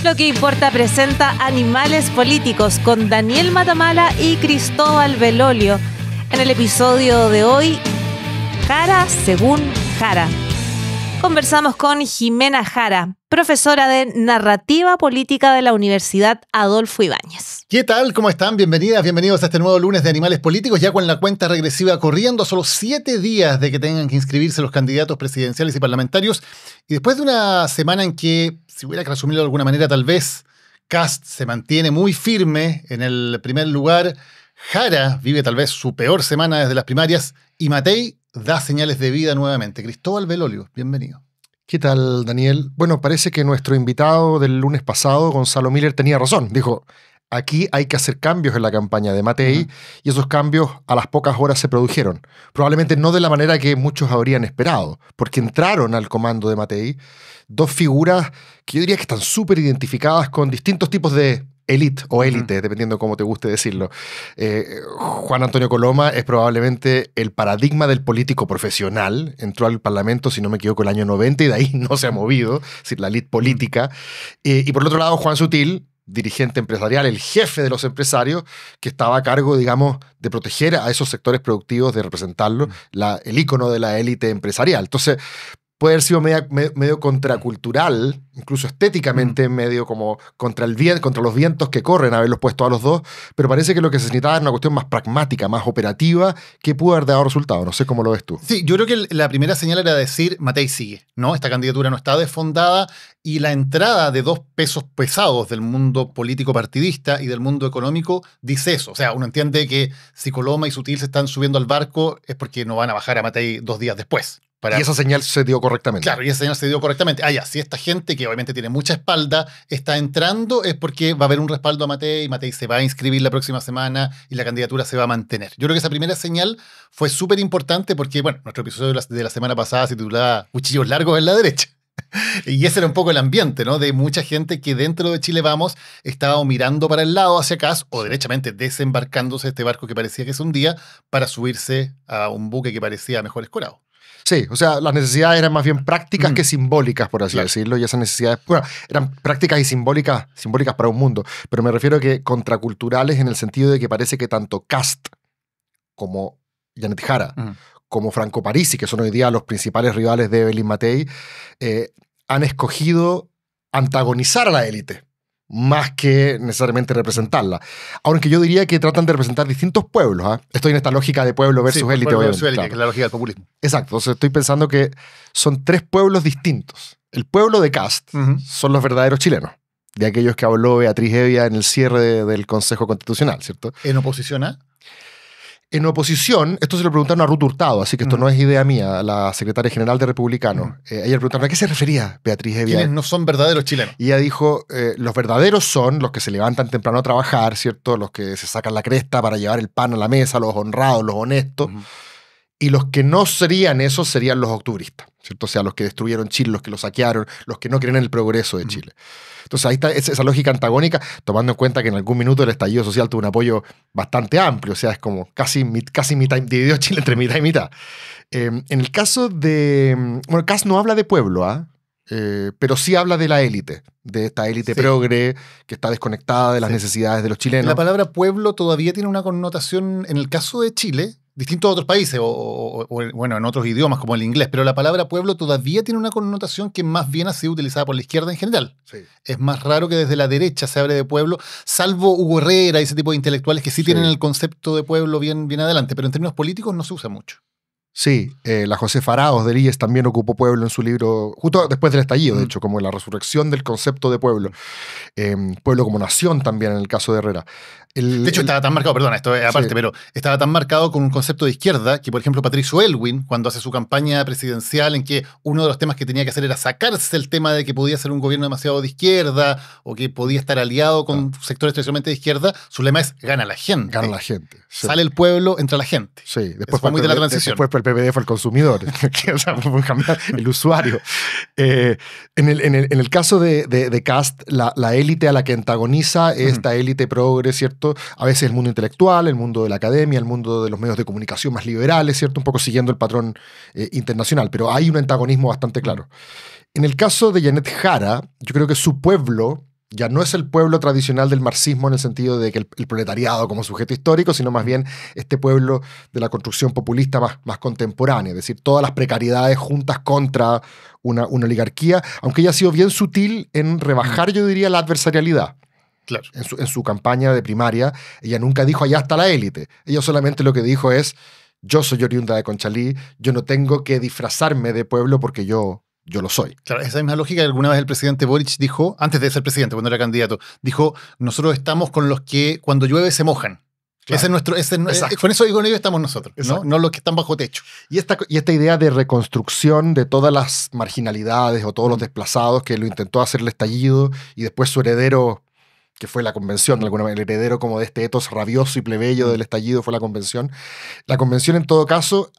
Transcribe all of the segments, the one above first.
Lo que importa presenta Animales Políticos con Daniel Matamala y Cristóbal Belolio. En el episodio de hoy, Jara según Jara. Conversamos con Jimena Jara, profesora de Narrativa Política de la Universidad Adolfo Ibáñez. ¿Qué tal? ¿Cómo están? Bienvenidas, bienvenidos a este nuevo lunes de Animales Políticos, ya con la cuenta regresiva corriendo, a solo 7 días de que tengan que inscribirse los candidatos presidenciales y parlamentarios. Y después de una semana en que, si hubiera que resumirlo de alguna manera, tal vez Kast se mantiene muy firme en el primer lugar, Jara vive tal vez su peor semana desde las primarias y Matei da señales de vida nuevamente. Cristóbal Belolio, bienvenido. ¿Qué tal, Daniel? Bueno, parece que nuestro invitado del lunes pasado, Gonzalo Miller, tenía razón. Dijo, aquí hay que hacer cambios en la campaña de Matei, y esos cambios a las pocas horas se produjeron. Probablemente no de la manera que muchos habrían esperado, porque entraron al comando de Matei dos figuras que yo diría que están súper identificadas con distintos tipos de élite o élite, dependiendo de cómo te guste decirlo. Juan Antonio Coloma es probablemente el paradigma del político profesional. Entró al Parlamento, si no me equivoco, el año 90 y de ahí no se ha movido, es decir, la élite política. Y por el otro lado, Juan Sutil, dirigente empresarial, el jefe de los empresarios, que estaba a cargo, digamos, de proteger a esos sectores productivos, de representarlos, el ícono de la élite empresarial. Entonces, puede haber sido medio contracultural, incluso estéticamente medio como contra los vientos que corren, haberlos puesto a los dos, pero parece que lo que se necesitaba era una cuestión más pragmática, más operativa, que pudo haber dado resultado. No sé cómo lo ves tú. Sí, yo creo que la primera señal era decir, Matei sigue, ¿no? Esta candidatura no está desfondada, y la entrada de dos pesos pesados del mundo político partidista y del mundo económico dice eso. O sea, uno entiende que si Coloma y Sutil se están subiendo al barco es porque no van a bajar a Matei 2 días después. Y esa señal se dio correctamente. Claro, y esa señal se dio correctamente. Ya, si esta gente, que obviamente tiene mucha espalda, está entrando, es porque va a haber un respaldo a Matei, Matei se va a inscribir la próxima semana y la candidatura se va a mantener. Yo creo que esa primera señal fue súper importante porque, bueno, nuestro episodio de la semana pasada se titulaba Cuchillos largos en la derecha. Y ese era un poco el ambiente, ¿no? De mucha gente que dentro de Chile Vamos estaba o mirando para el lado hacia acá o derechamente desembarcándose este barco que parecía que se hundía para subirse a un buque que parecía mejor escorado. Sí, o sea, las necesidades eran más bien prácticas que simbólicas, por así decirlo, y esas necesidades, bueno, eran prácticas y simbólicas para un mundo, pero me refiero a que contraculturales en el sentido de que parece que tanto Kast como Janet Jara, como Franco Parisi, que son hoy día los principales rivales de Evelyn Matei, han escogido antagonizar a la élite, más que necesariamente representarla. Aunque yo diría que tratan de representar distintos pueblos. ¿Eh? Estoy en esta lógica de pueblo versus élite. Pueblo versus élite, claro. que es la lógica del populismo. Exacto. Entonces estoy pensando que son 3 pueblos distintos. El pueblo de Kast son los verdaderos chilenos, de aquellos que habló Beatriz Hevia en el cierre del Consejo Constitucional, ¿cierto? ¿En oposición a? En oposición, esto se lo preguntaron a Ruth Hurtado, así que esto no es idea mía, la secretaria general de Republicanos. Ella le preguntaron, ¿a qué se refería Beatriz Hevia? ¿Quiénes no son verdaderos chilenos? Y ella dijo, los verdaderos son los que se levantan temprano a trabajar, ¿cierto? Los que se sacan la cresta para llevar el pan a la mesa, los honrados, los honestos. Y los que no serían esos serían los octubristas, ¿cierto? O sea, los que destruyeron Chile, los que lo saquearon, los que no creen en el progreso de Chile. Entonces ahí está esa lógica antagónica, tomando en cuenta que en algún minuto el estallido social tuvo un apoyo bastante amplio, o sea, es como casi mitad, dividió Chile entre mitad y mitad. En el caso de... Bueno, Kast no habla de pueblo, pero sí habla de la élite, de esta élite progre que está desconectada de las necesidades de los chilenos. La palabra pueblo todavía tiene una connotación, en el caso de Chile, distinto a otros países, o bueno, en otros idiomas como el inglés, pero la palabra pueblo todavía tiene una connotación que más bien ha sido utilizada por la izquierda en general. Sí. Es más raro que desde la derecha se hable de pueblo, salvo Hugo Herrera y ese tipo de intelectuales que sí tienen el concepto de pueblo bien adelante, pero en términos políticos no se usa mucho. Sí, la Josefa Araos de Líes también ocupó pueblo en su libro, justo después del estallido, de hecho, como la resurrección del concepto de pueblo. Pueblo como nación también en el caso de Herrera. De hecho, estaba tan marcado, perdona, esto es aparte, pero estaba tan marcado con un concepto de izquierda que, por ejemplo, Patricio Elwin, cuando hace su campaña presidencial en que uno de los temas que tenía que hacer era sacarse el tema de que podía ser un gobierno demasiado de izquierda o que podía estar aliado con sectores tradicionalmente de izquierra, su lema es gana la gente. Gana la gente. Sí. Sale el pueblo, entra la gente. Sí, después fue muy de la transición. Después el PPD fue el consumidor, o sea, fue el usuario. En el caso de Kast, la élite a la que antagoniza es esta élite progre, ¿cierto? A veces el mundo intelectual, el mundo de la academia, el mundo de los medios de comunicación más liberales, ¿cierto? Un poco siguiendo el patrón internacional, pero hay un antagonismo bastante claro. En el caso de Janet Jara, yo creo que su pueblo Ya no es el pueblo tradicional del marxismo en el sentido de que el proletariado como sujeto histórico, sino más bien este pueblo de la construcción populista más contemporánea, es decir, todas las precariedades juntas contra una oligarquía, aunque ella ha sido bien sutil en rebajar, yo diría, la adversarialidad. Claro. En su campaña de primaria, ella nunca dijo allá está la élite. Ella solamente lo que dijo es yo soy oriunda de Conchalí, yo no tengo que disfrazarme de pueblo porque yo lo soy. Claro, esa misma lógica que alguna vez el presidente Boric dijo, antes de ser presidente, cuando era candidato, dijo, nosotros estamos con los que cuando llueve se mojan. Claro. Ese es nuestro, con eso y con ellos estamos nosotros, ¿no? Los que están bajo techo. Y esta idea de reconstrucción de todas las marginalidades o todos los desplazados que lo intentó hacer el estallido y después su heredero, que fue la convención, de alguna manera, el heredero como de este etos rabioso y plebeyo del estallido fue la convención. La convención, en todo caso,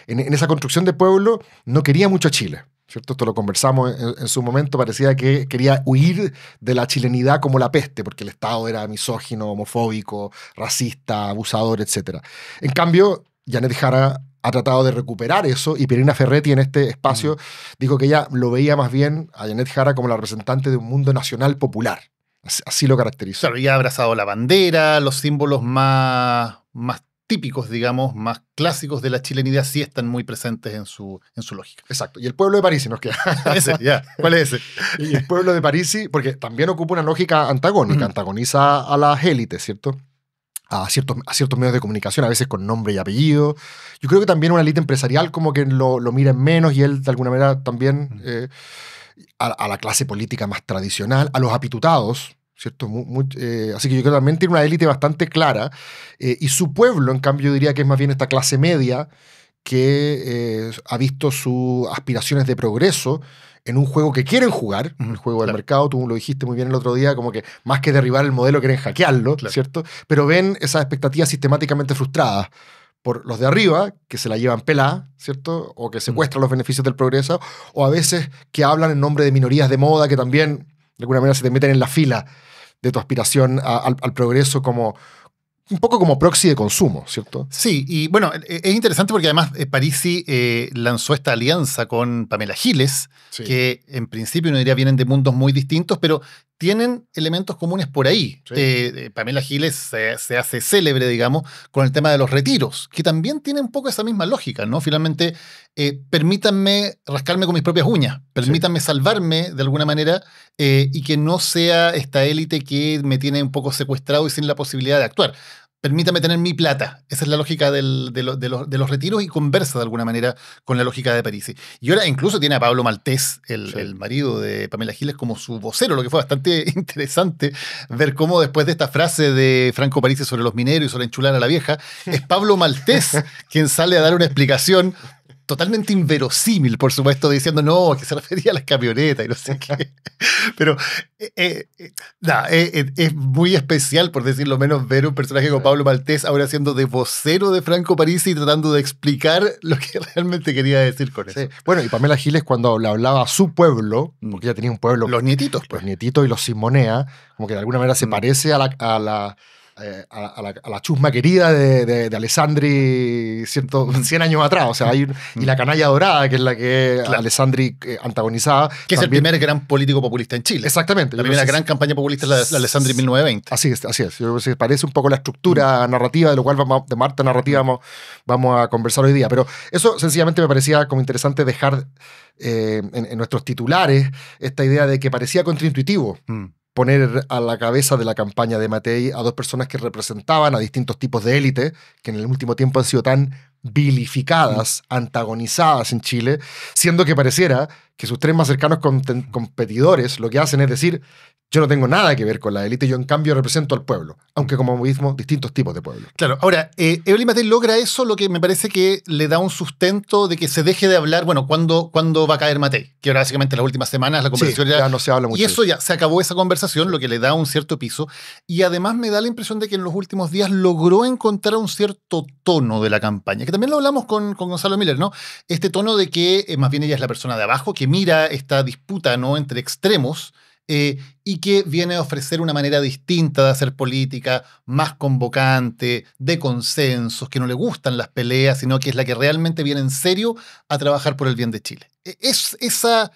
en esa construcción de pueblo, no quería mucho a Chile, ¿cierto? Esto lo conversamos en su momento, parecía que quería huir de la chilenidad como la peste, porque el Estado era misógino, homofóbico, racista, abusador, etc. En cambio, Janet Jara ha tratado de recuperar eso y Pierina Ferretti en este espacio dijo que ella lo veía más bien a Janet Jara como la representante de un mundo nacional popular. Así lo caracterizó. Claro, y ha abrazado la bandera, los símbolos más típicos, digamos, más clásicos de la chilenidad sí están muy presentes en su lógica. Exacto. Y el pueblo de París nos queda. Ese, ya. ¿Cuál es ese? Y el pueblo de París, porque también ocupa una lógica antagónica, antagoniza a las élites, ¿cierto? A ciertos medios de comunicación, a veces con nombre y apellido. Yo creo que también una élite empresarial como que lo mira en menos y él de alguna manera también a la clase política más tradicional, a los apitutados, ¿cierto? Así que yo creo que también tiene una élite bastante clara y su pueblo, en cambio, yo diría que es más bien esta clase media que ha visto sus aspiraciones de progreso en un juego que quieren jugar, el juego del mercado, tú lo dijiste muy bien el otro día, como que más que derribar el modelo quieren hackearlo, ¿cierto? Pero ven esas expectativas sistemáticamente frustradas por los de arriba, que se la llevan pelada, ¿cierto? O que secuestran los beneficios del progreso, o a veces que hablan en nombre de minorías de moda que también de alguna manera se te meten en la fila de tu aspiración al progreso como un poco como proxy de consumo, ¿cierto? Sí, y bueno, es interesante porque además Parisi lanzó esta alianza con Pamela Giles, que en principio uno diría vienen de mundos muy distintos, pero tienen elementos comunes por ahí. Sí. Pamela Giles se hace célebre, digamos, con el tema de los retiros, que también tiene un poco esa misma lógica, ¿no? Finalmente, permítanme rascarme con mis propias uñas, permítanme salvarme de alguna manera y que no sea esta élite que me tiene un poco secuestrado y sin la posibilidad de actuar. Permítame tener mi plata. Esa es la lógica de los retiros y conversa de alguna manera con la lógica de Parisi. Y ahora incluso tiene a Pablo Maltés, el marido de Pamela Giles, como su vocero, lo que fue bastante interesante ver cómo después de esta frase de Franco Parisi sobre los mineros y sobre enchular a la vieja, es Pablo Maltés quien sale a dar una explicación totalmente inverosímil, por supuesto, diciendo no, que se refería a las camionetas y no sé qué. Pero es muy especial, por decirlo menos, ver un personaje como Pablo Maltés ahora siendo de vocero de Franco Parisi y tratando de explicar lo que realmente quería decir con eso. Bueno, y Pamela Giles cuando le hablaba a su pueblo, porque ella tenía un pueblo... Los nietitos. Pues. Los nietitos y los Simonea, como que de alguna manera se parece a la chusma querida de Alessandri 100 años atrás, o sea, y la canalla dorada, que es la que Alessandri antagonizaba. Que es el primer gran político populista en Chile. Exactamente. La primera gran campaña populista es la de Alessandri en 1920. Así es. Yo creo que se parece un poco la estructura narrativa, de lo cual de Marta narrativa vamos a conversar hoy día. Pero eso sencillamente me parecía como interesante dejar en nuestros titulares esta idea de que parecía contraintuitivo. Poner a la cabeza de la campaña de Matei a dos personas que representaban a distintos tipos de élite, que en el último tiempo han sido tan vilificadas, antagonizadas en Chile, siendo que pareciera que sus tres más cercanos competidores lo que hacen es decir, yo no tengo nada que ver con la élite, yo en cambio represento al pueblo, aunque como mismo distintos tipos de pueblo. Claro, ahora, Evelyn Matei logra eso, lo que me parece que le da un sustento de que se deje de hablar, bueno, ¿cuándo va a caer Matei? Que ahora básicamente en las últimas semanas la conversación ya no se habla mucho. Y eso ya, se acabó esa conversación, lo que le da un cierto piso, y además me da la impresión de que en los últimos días logró encontrar un cierto tono de la campaña, que también lo hablamos con Gonzalo Miller, ¿no? Este tono de que más bien ella es la persona de abajo, que mira esta disputa, ¿no?, entre extremos, y que viene a ofrecer una manera distinta de hacer política, más convocante, de consensos, que no le gustan las peleas, sino que es la que realmente viene en serio a trabajar por el bien de Chile. Es esa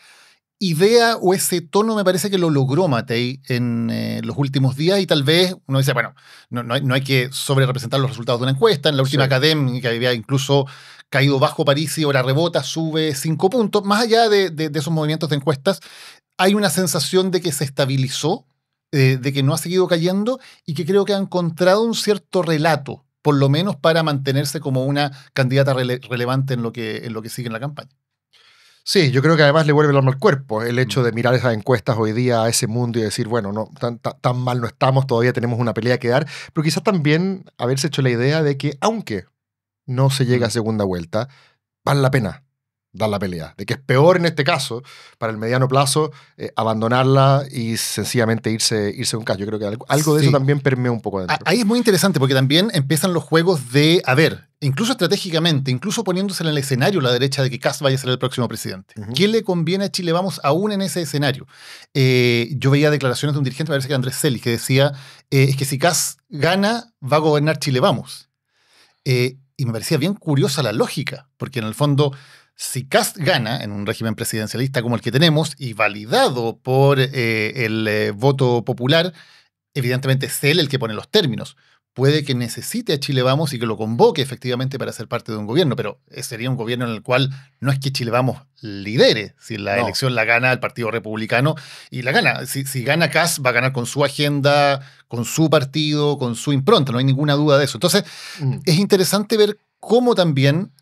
idea o ese tono me parece que lo logró Matei en los últimos días, y tal vez uno dice, bueno, no hay que sobre representar los resultados de una encuesta. En la última académica había incluso caído bajo París y ahora rebota, sube 5 puntos. Más allá de esos movimientos de encuestas, hay una sensación de que se estabilizó, de que no ha seguido cayendo y que creo que ha encontrado un cierto relato, por lo menos para mantenerse como una candidata relevante en lo que sigue en la campaña. Sí, yo creo que además le vuelve el alma al cuerpo el hecho de mirar esas encuestas hoy día a ese mundo y decir, bueno, no, tan mal no estamos, todavía tenemos una pelea que dar, pero quizás también haberse hecho la idea de que aunque no se llega a segunda vuelta, vale la pena dar la pelea, de que es peor en este caso, para el mediano plazo, abandonarla y sencillamente irse a un caso. Yo creo que algo de eso también permea un poco adentro. Ahí es muy interesante porque también empiezan los juegos de, a ver, incluso estratégicamente, incluso poniéndose en el escenario la derecha de que Kast vaya a ser el próximo presidente. ¿Qué le conviene a Chile Vamos aún en ese escenario? Yo veía declaraciones de un dirigente, parece que Andrés Celis, que decía, es que si Kast gana, va a gobernar Chile Vamos. Y me parecía bien curiosa la lógica, porque en el fondo, si Kast gana en un régimen presidencialista como el que tenemos y validado por el voto popular, evidentemente es él el que pone los términos. Puede que necesite a Chile Vamos y que lo convoque efectivamente para ser parte de un gobierno, pero sería un gobierno en el cual no es que Chile Vamos lidere. Si la elección la gana el Partido Republicano y la gana. Si gana Kast, va a ganar con su agenda, con su partido, con su impronta, no hay ninguna duda de eso. Entonces, es interesante ver cómo también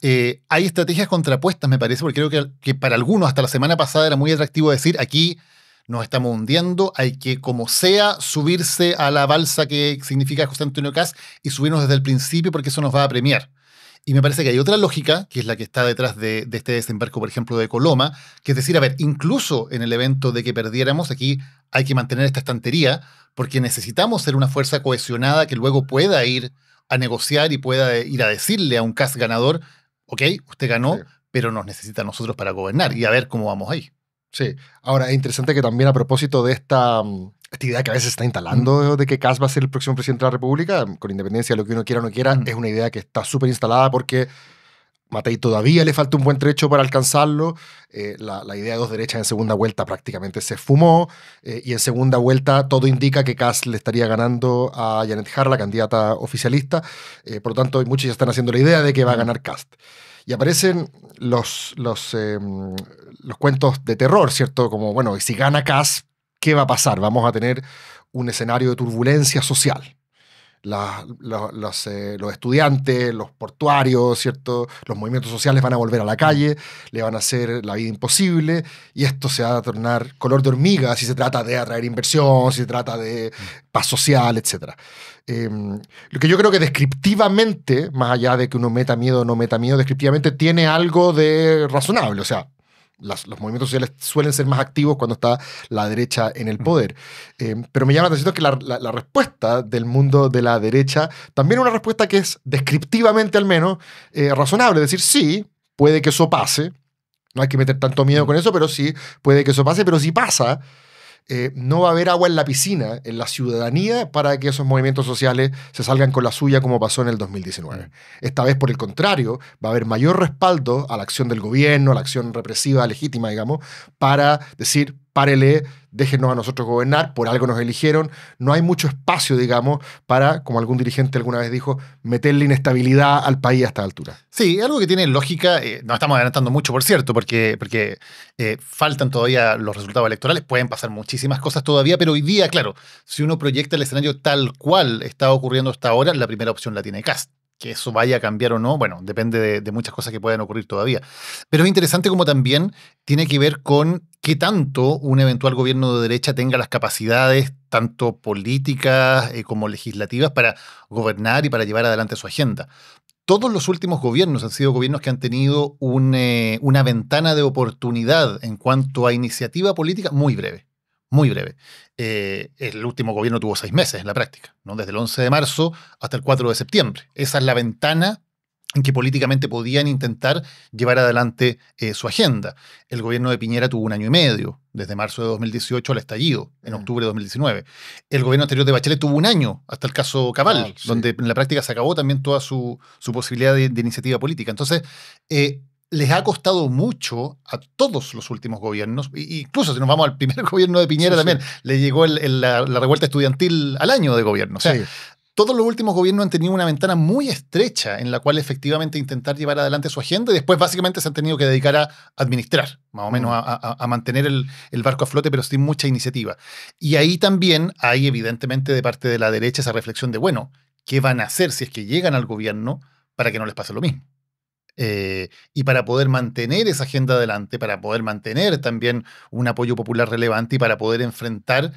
hay estrategias contrapuestas, me parece, porque creo que para algunos hasta la semana pasada era muy atractivo decir, aquí nos estamos hundiendo, hay que, como sea, subirse a la balsa que significa José Antonio Kast y subirnos desde el principio porque eso nos va a premiar. Y me parece que hay otra lógica, que es la que está detrás de este desembarco, por ejemplo, de Coloma, que es decir, a ver, incluso en el evento de que perdiéramos, aquí hay que mantener esta estantería porque necesitamos ser una fuerza cohesionada que luego pueda ir a negociar y pueda ir a decirle a un Kast ganador, ok, usted ganó, pero nos necesita a nosotros para gobernar y a ver cómo vamos ahí. Sí. Ahora, es interesante que también a propósito de esta idea que a veces se está instalando de que Kast va a ser el próximo presidente de la República, con independencia de lo que uno quiera o no quiera, es una idea que está súper instalada porque Matei todavía le falta un buen trecho para alcanzarlo. La idea de dos derechas en segunda vuelta prácticamente se esfumó y en segunda vuelta todo indica que Kast le estaría ganando a Janet Jara, la candidata oficialista. Por lo tanto, muchos ya están haciendo la idea de que va a ganar Kast. Y aparecen los cuentos de terror, ¿cierto? Como, bueno, si gana Kast, ¿qué va a pasar? Vamos a tener un escenario de turbulencia social. Los estudiantes, los portuarios, ¿cierto? Los movimientos sociales van a volver a la calle, le van a hacer la vida imposible y esto se va a tornar color de hormiga si se trata de atraer inversión, si se trata de paz social, etc. Lo que yo creo que descriptivamente, más allá de que uno meta miedo o no meta miedo, descriptivamente tiene algo de razonable, o sea, los movimientos sociales suelen ser más activos cuando está la derecha en el poder. Pero me llama la atención que la respuesta del mundo de la derecha también es una respuesta que es descriptivamente al menos razonable. Es decir, sí, puede que eso pase. No hay que meter tanto miedo con eso, pero sí, puede que eso pase. Pero si pasa, no va a haber agua en la piscina, en la ciudadanía, para que esos movimientos sociales se salgan con la suya como pasó en el 2019. Esta vez, por el contrario, va a haber mayor respaldo a la acción del gobierno, a la acción represiva legítima, digamos, para decir, párele, déjenos a nosotros gobernar, por algo nos eligieron. No hay mucho espacio, digamos, para, como algún dirigente alguna vez dijo, meterle inestabilidad al país a esta altura. Sí, algo que tiene lógica, no estamos adelantando mucho, por cierto, porque faltan todavía los resultados electorales, pueden pasar muchísimas cosas todavía, pero hoy día, claro, si uno proyecta el escenario tal cual está ocurriendo hasta ahora, la primera opción la tiene Kast. Que eso vaya a cambiar o no, bueno, depende de muchas cosas que puedan ocurrir todavía. Pero es interesante como también tiene que ver con qué tanto un eventual gobierno de derecha tenga las capacidades, tanto políticas como legislativas, para gobernar y para llevar adelante su agenda. Todos los últimos gobiernos han sido gobiernos que han tenido una ventana de oportunidad en cuanto a iniciativa política muy breve. Muy breve. El último gobierno tuvo 6 meses en la práctica, ¿no? Desde el 11 de marzo hasta el 4 de septiembre. Esa es la ventana en que políticamente podían intentar llevar adelante su agenda. El gobierno de Piñera tuvo 1 año y medio, desde marzo de 2018 al estallido, en octubre de 2019. El gobierno anterior de Bachelet tuvo 1 año, hasta el caso Cabal, sí, donde en la práctica se acabó también toda su posibilidad de iniciativa política. Entonces, les ha costado mucho a todos los últimos gobiernos, incluso si nos vamos al primer gobierno de Piñera también, le llegó la revuelta estudiantil al año de gobierno. O sea, todos los últimos gobiernos han tenido una ventana muy estrecha en la cual efectivamente intentar llevar adelante su agenda y después básicamente se han tenido que dedicar a administrar, más o menos a mantener el barco a flote, pero sin mucha iniciativa. Y ahí también hay evidentemente de parte de la derecha esa reflexión de, bueno, ¿qué van a hacer si es que llegan al gobierno para que no les pase lo mismo? Y para poder mantener esa agenda adelante, para poder mantener también un apoyo popular relevante y para poder enfrentar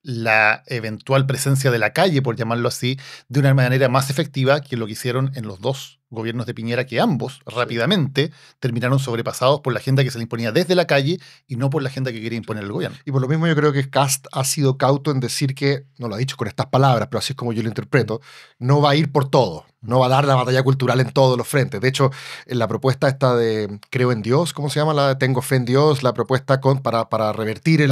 la eventual presencia de la calle, por llamarlo así, de una manera más efectiva que lo que hicieron en los dos gobiernos de Piñera, que ambos rápidamente terminaron sobrepasados por la agenda que se le imponía desde la calle y no por la agenda que quería imponer el gobierno. Y por lo mismo yo creo que Kast ha sido cauto en decir que, no lo ha dicho con estas palabras, pero así es como yo lo interpreto, no va a ir por todo, no va a dar la batalla cultural en todos los frentes. De hecho, en la propuesta esta de Creo en Dios, ¿cómo se llama? La de Tengo Fe en Dios, la propuesta para revertir el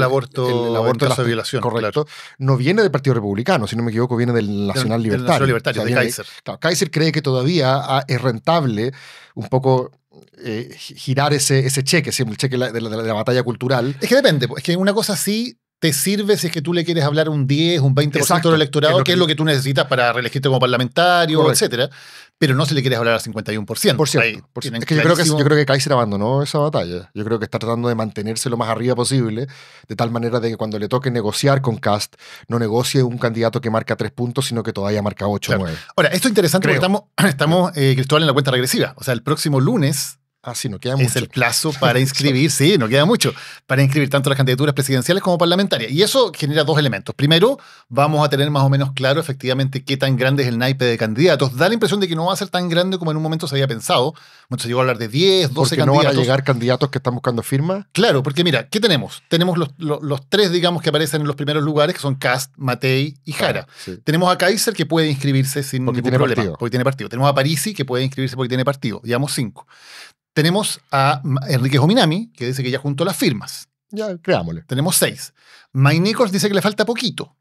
aborto en caso de violación. Correcto. Claro. No viene del Partido Republicano, si no me equivoco, viene del Nacional Libertario. Nacional Libertario, o sea, de Kaiser. Claro, Kaiser cree que todavía es rentable un poco girar ese cheque, el cheque de la batalla cultural. Es que depende, es que una cosa sí te sirve si es que tú le quieres hablar un 10, un 20% del electorado, que es lo que tú necesitas para reelegirte como parlamentario, etcétera, pero no si le quieres hablar al 51%. Por cierto. Es que yo creo que Kaiser abandonó esa batalla. Yo creo que está tratando de mantenerse lo más arriba posible, de tal manera de que cuando le toque negociar con Kast, no negocie un candidato que marca 3 puntos, sino que todavía marca 8 o 9. Ahora, esto es interesante porque estamos Cristóbal, en la cuenta regresiva. O sea, el próximo lunes sí, no queda mucho. Es el plazo para inscribir, sí, no queda mucho, para inscribir tanto las candidaturas presidenciales como parlamentarias. Y eso genera dos elementos. Primero, vamos a tener más o menos claro efectivamente qué tan grande es el naipe de candidatos. Da la impresión de que no va a ser tan grande como en un momento se había pensado. Se llegó a hablar de 10, 12 porque candidatos. ¿No van a llegar candidatos que están buscando firmas? Claro, porque mira, ¿qué tenemos? Tenemos los tres, digamos, que aparecen en los primeros lugares, que son Kast, Matei y Jara. Sí. Tenemos a Kaiser, que puede inscribirse sin ningún problema, porque tiene partido. Tenemos a Parisi, que puede inscribirse porque tiene partido. Llevamos 5. Tenemos a Enrique Jominami, que dice que ya juntó las firmas. Ya, creámosle. Tenemos 6. Mike Nichols dice que le falta poquito.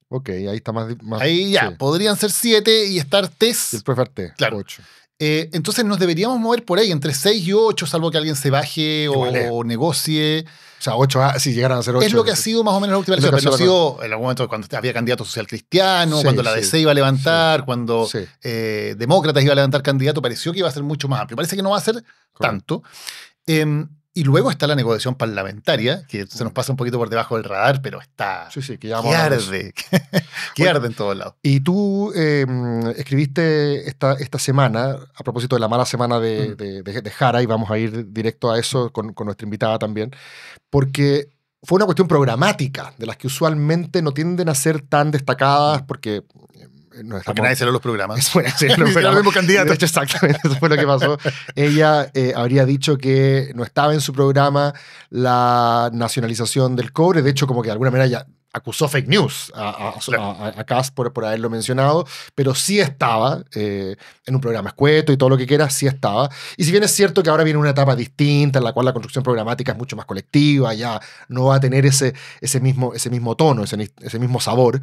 Ok, ahí está más ahí ya, sí. Podrían ser 7 y estar Tess. Y el profe Arte, claro. 8. Entonces nos deberíamos mover por ahí, entre 6 y 8, salvo que alguien se baje o negocie. O sea, 8, si llegaran a ser 8. Es lo que ha sido más o menos la última elección. Pero ha sido en algún momento cuando había candidato social cristiano, cuando la DC iba a levantar, cuando Demócratas iba a levantar candidato, pareció que iba a ser mucho más amplio. Parece que no va a ser tanto. Y luego está la negociación parlamentaria, que se nos pasa un poquito por debajo del radar, pero está... que ya arde. Que arde en todos lados. Y tú escribiste esta semana, a propósito de la mala semana de Jara, y vamos a ir directo a eso con nuestra invitada también, porque fue una cuestión programática, de las que usualmente no tienden a ser tan destacadas, porque... Porque nadie se lee los programas. Bueno, sí, los mismos candidatos. De hecho, exactamente, eso fue lo que pasó. Ella habría dicho que no estaba en su programa la nacionalización del cobre. De hecho, como que de alguna manera ya acusó fake news a Kast por haberlo mencionado, pero sí estaba en un programa escueto y todo lo que quiera, sí estaba. Y si bien es cierto que ahora viene una etapa distinta en la cual la construcción programática es mucho más colectiva, ya no va a tener ese mismo tono, ese mismo sabor,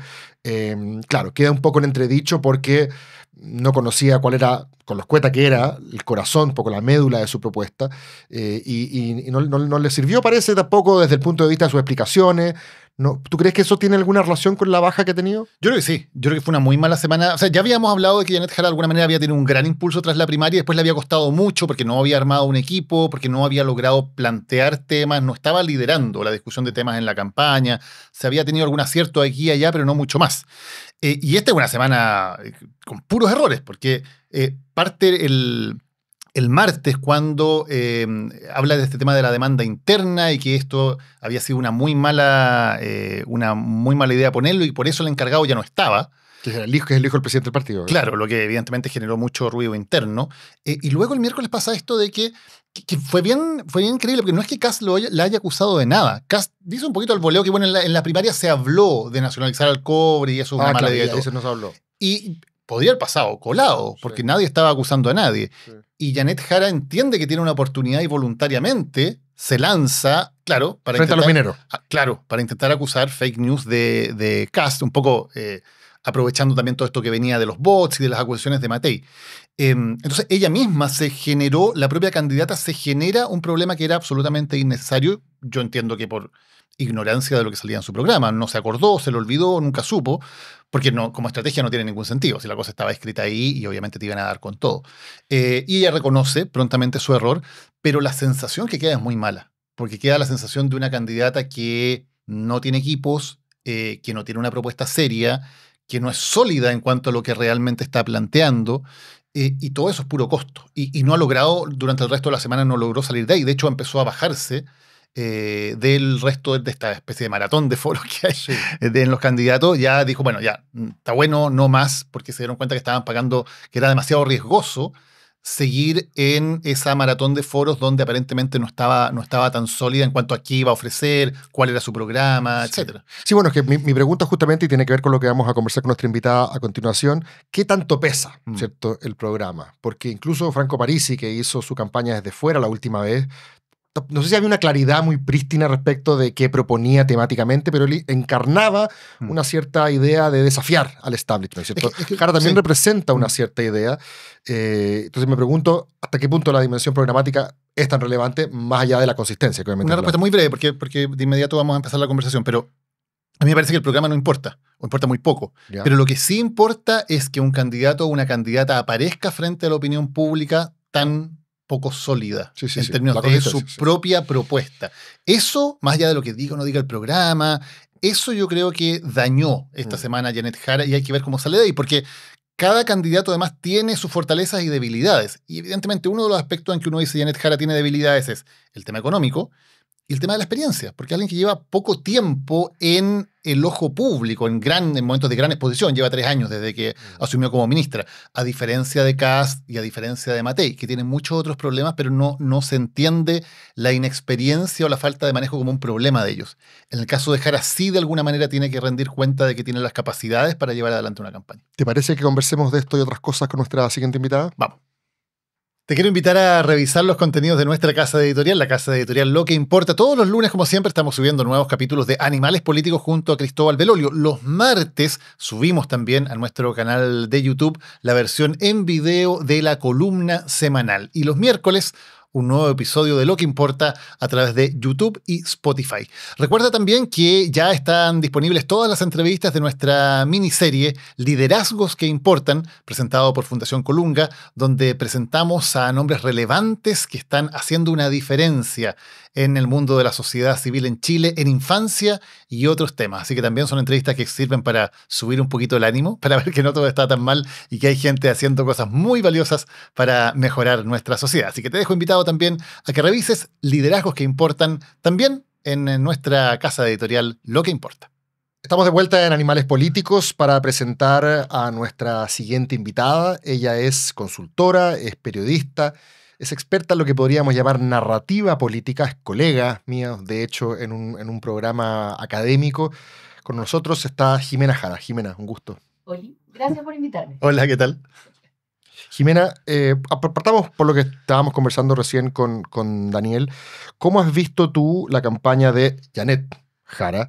claro, queda un poco en entredicho porque no conocía cuál era, con lo escueta que era, el corazón, un poco la médula de su propuesta, y no le sirvió, parece, tampoco desde el punto de vista de sus explicaciones. No, ¿tú crees que eso tiene alguna relación con la baja que ha tenido? Yo creo que sí. Yo creo que fue una muy mala semana. O sea, ya habíamos hablado de que Janet Jara de alguna manera había tenido un gran impulso tras la primaria y después le había costado mucho porque no había armado un equipo, porque no había logrado plantear temas, no estaba liderando la discusión de temas en la campaña. Se había tenido algún acierto aquí y allá, pero no mucho más. Y esta es una semana con puros errores, porque parte el martes cuando habla de este tema de la demanda interna y que esto había sido una muy mala idea ponerlo y por eso el encargado ya no estaba. Que es el hijo del presidente del partido. Claro, lo que evidentemente generó mucho ruido interno. Y luego el miércoles pasa esto de que fue bien increíble, porque no es que Kast la haya acusado de nada. Kast dice un poquito al voleo que bueno, en la primaria se habló de nacionalizar el cobre y eso es una mala idea. Eso no se habló. Y podría haber pasado colado, porque nadie estaba acusando a nadie. Sí. Y Janet Jara entiende que tiene una oportunidad y voluntariamente se lanza, claro, frente a los mineros. Claro, para intentar acusar fake news de Kast, un poco aprovechando también todo esto que venía de los bots y de las acusaciones de Matei. Entonces ella misma se generó, la propia candidata se genera un problema que era absolutamente innecesario. Yo entiendo que por ignorancia de lo que salía en su programa, no se acordó, se lo olvidó, nunca supo, porque no, como estrategia no tiene ningún sentido, si la cosa estaba escrita ahí y obviamente te iban a dar con todo. Y ella reconoce prontamente su error, pero la sensación que queda es muy mala, porque queda la sensación de una candidata que no tiene equipos, que no tiene una propuesta seria, que no es sólida en cuanto a lo que realmente está planteando, y todo eso es puro costo. Y no ha logrado, durante el resto de la semana no logró salir de ahí, de hecho empezó a bajarse del resto de esta especie de maratón de foros que hay en los candidatos. Ya dijo, bueno, ya, está bueno, no más, porque se dieron cuenta que estaban pagando, que era demasiado riesgoso seguir en esa maratón de foros donde aparentemente no estaba tan sólida en cuanto a qué iba a ofrecer, cuál era su programa, etc. Sí, bueno, es que mi pregunta justamente, y tiene que ver con lo que vamos a conversar con nuestra invitada a continuación, ¿qué tanto pesa, cierto, el programa? Porque incluso Franco Parisi, que hizo su campaña desde fuera la última vez, no sé si había una claridad muy prístina respecto de qué proponía temáticamente, pero él encarnaba una cierta idea de desafiar al establishment, ¿cierto? Jara también representa una cierta idea. Entonces me pregunto hasta qué punto la dimensión programática es tan relevante, más allá de la consistencia. Que obviamente una respuesta muy breve, porque de inmediato vamos a empezar la conversación, pero a mí me parece que el programa no importa, o importa muy poco. Ya. Pero lo que sí importa es que un candidato o una candidata aparezca frente a la opinión pública tan poco sólida en términos de su propia propuesta. Eso, más allá de lo que diga o no diga el programa, eso yo creo que dañó esta semana a Janet Jara, y hay que ver cómo sale de ahí, porque cada candidato además tiene sus fortalezas y debilidades. Y evidentemente uno de los aspectos en que uno dice Janet Jara tiene debilidades es el tema económico y el tema de la experiencia, porque alguien que lleva poco tiempo en el ojo público, en momentos de gran exposición, lleva 3 años desde que asumió como ministra, a diferencia de Kast y a diferencia de Matei, que tienen muchos otros problemas, pero no se entiende la inexperiencia o la falta de manejo como un problema de ellos. En el caso de Jara, sí de alguna manera tiene que rendir cuenta de que tiene las capacidades para llevar adelante una campaña. ¿Te parece que conversemos de esto y otras cosas con nuestra siguiente invitada? Vamos. Te quiero invitar a revisar los contenidos de nuestra casa de editorial, la casa de editorial Lo que Importa. Todos los lunes, como siempre, estamos subiendo nuevos capítulos de Animales Políticos junto a Cristóbal Belolio. Los martes subimos también a nuestro canal de YouTube la versión en video de la columna semanal. Y los miércoles, un nuevo episodio de Lo que Importa a través de YouTube y Spotify. Recuerda también que ya están disponibles todas las entrevistas de nuestra miniserie Liderazgos que Importan, presentado por Fundación Colunga, donde presentamos a nombres relevantes que están haciendo una diferencia en el mundo de la sociedad civil en Chile, en infancia y otros temas. Así que también son entrevistas que sirven para subir un poquito el ánimo, para ver que no todo está tan mal y que hay gente haciendo cosas muy valiosas para mejorar nuestra sociedad. Así que te dejo invitado también a que revises Liderazgos que Importan también en nuestra casa editorial Lo que Importa. Estamos de vuelta en Animales Políticos para presentar a nuestra siguiente invitada. Ella es consultora, es periodista, es experta en lo que podríamos llamar narrativa política, es colega mía, de hecho, en un programa académico. Con nosotros está Jimena Jara. Jimena, un gusto. Hola, gracias por invitarme. Hola, ¿qué tal? Jimena, partamos por lo que estábamos conversando recién con Daniel. ¿Cómo has visto tú la campaña de Janet Jara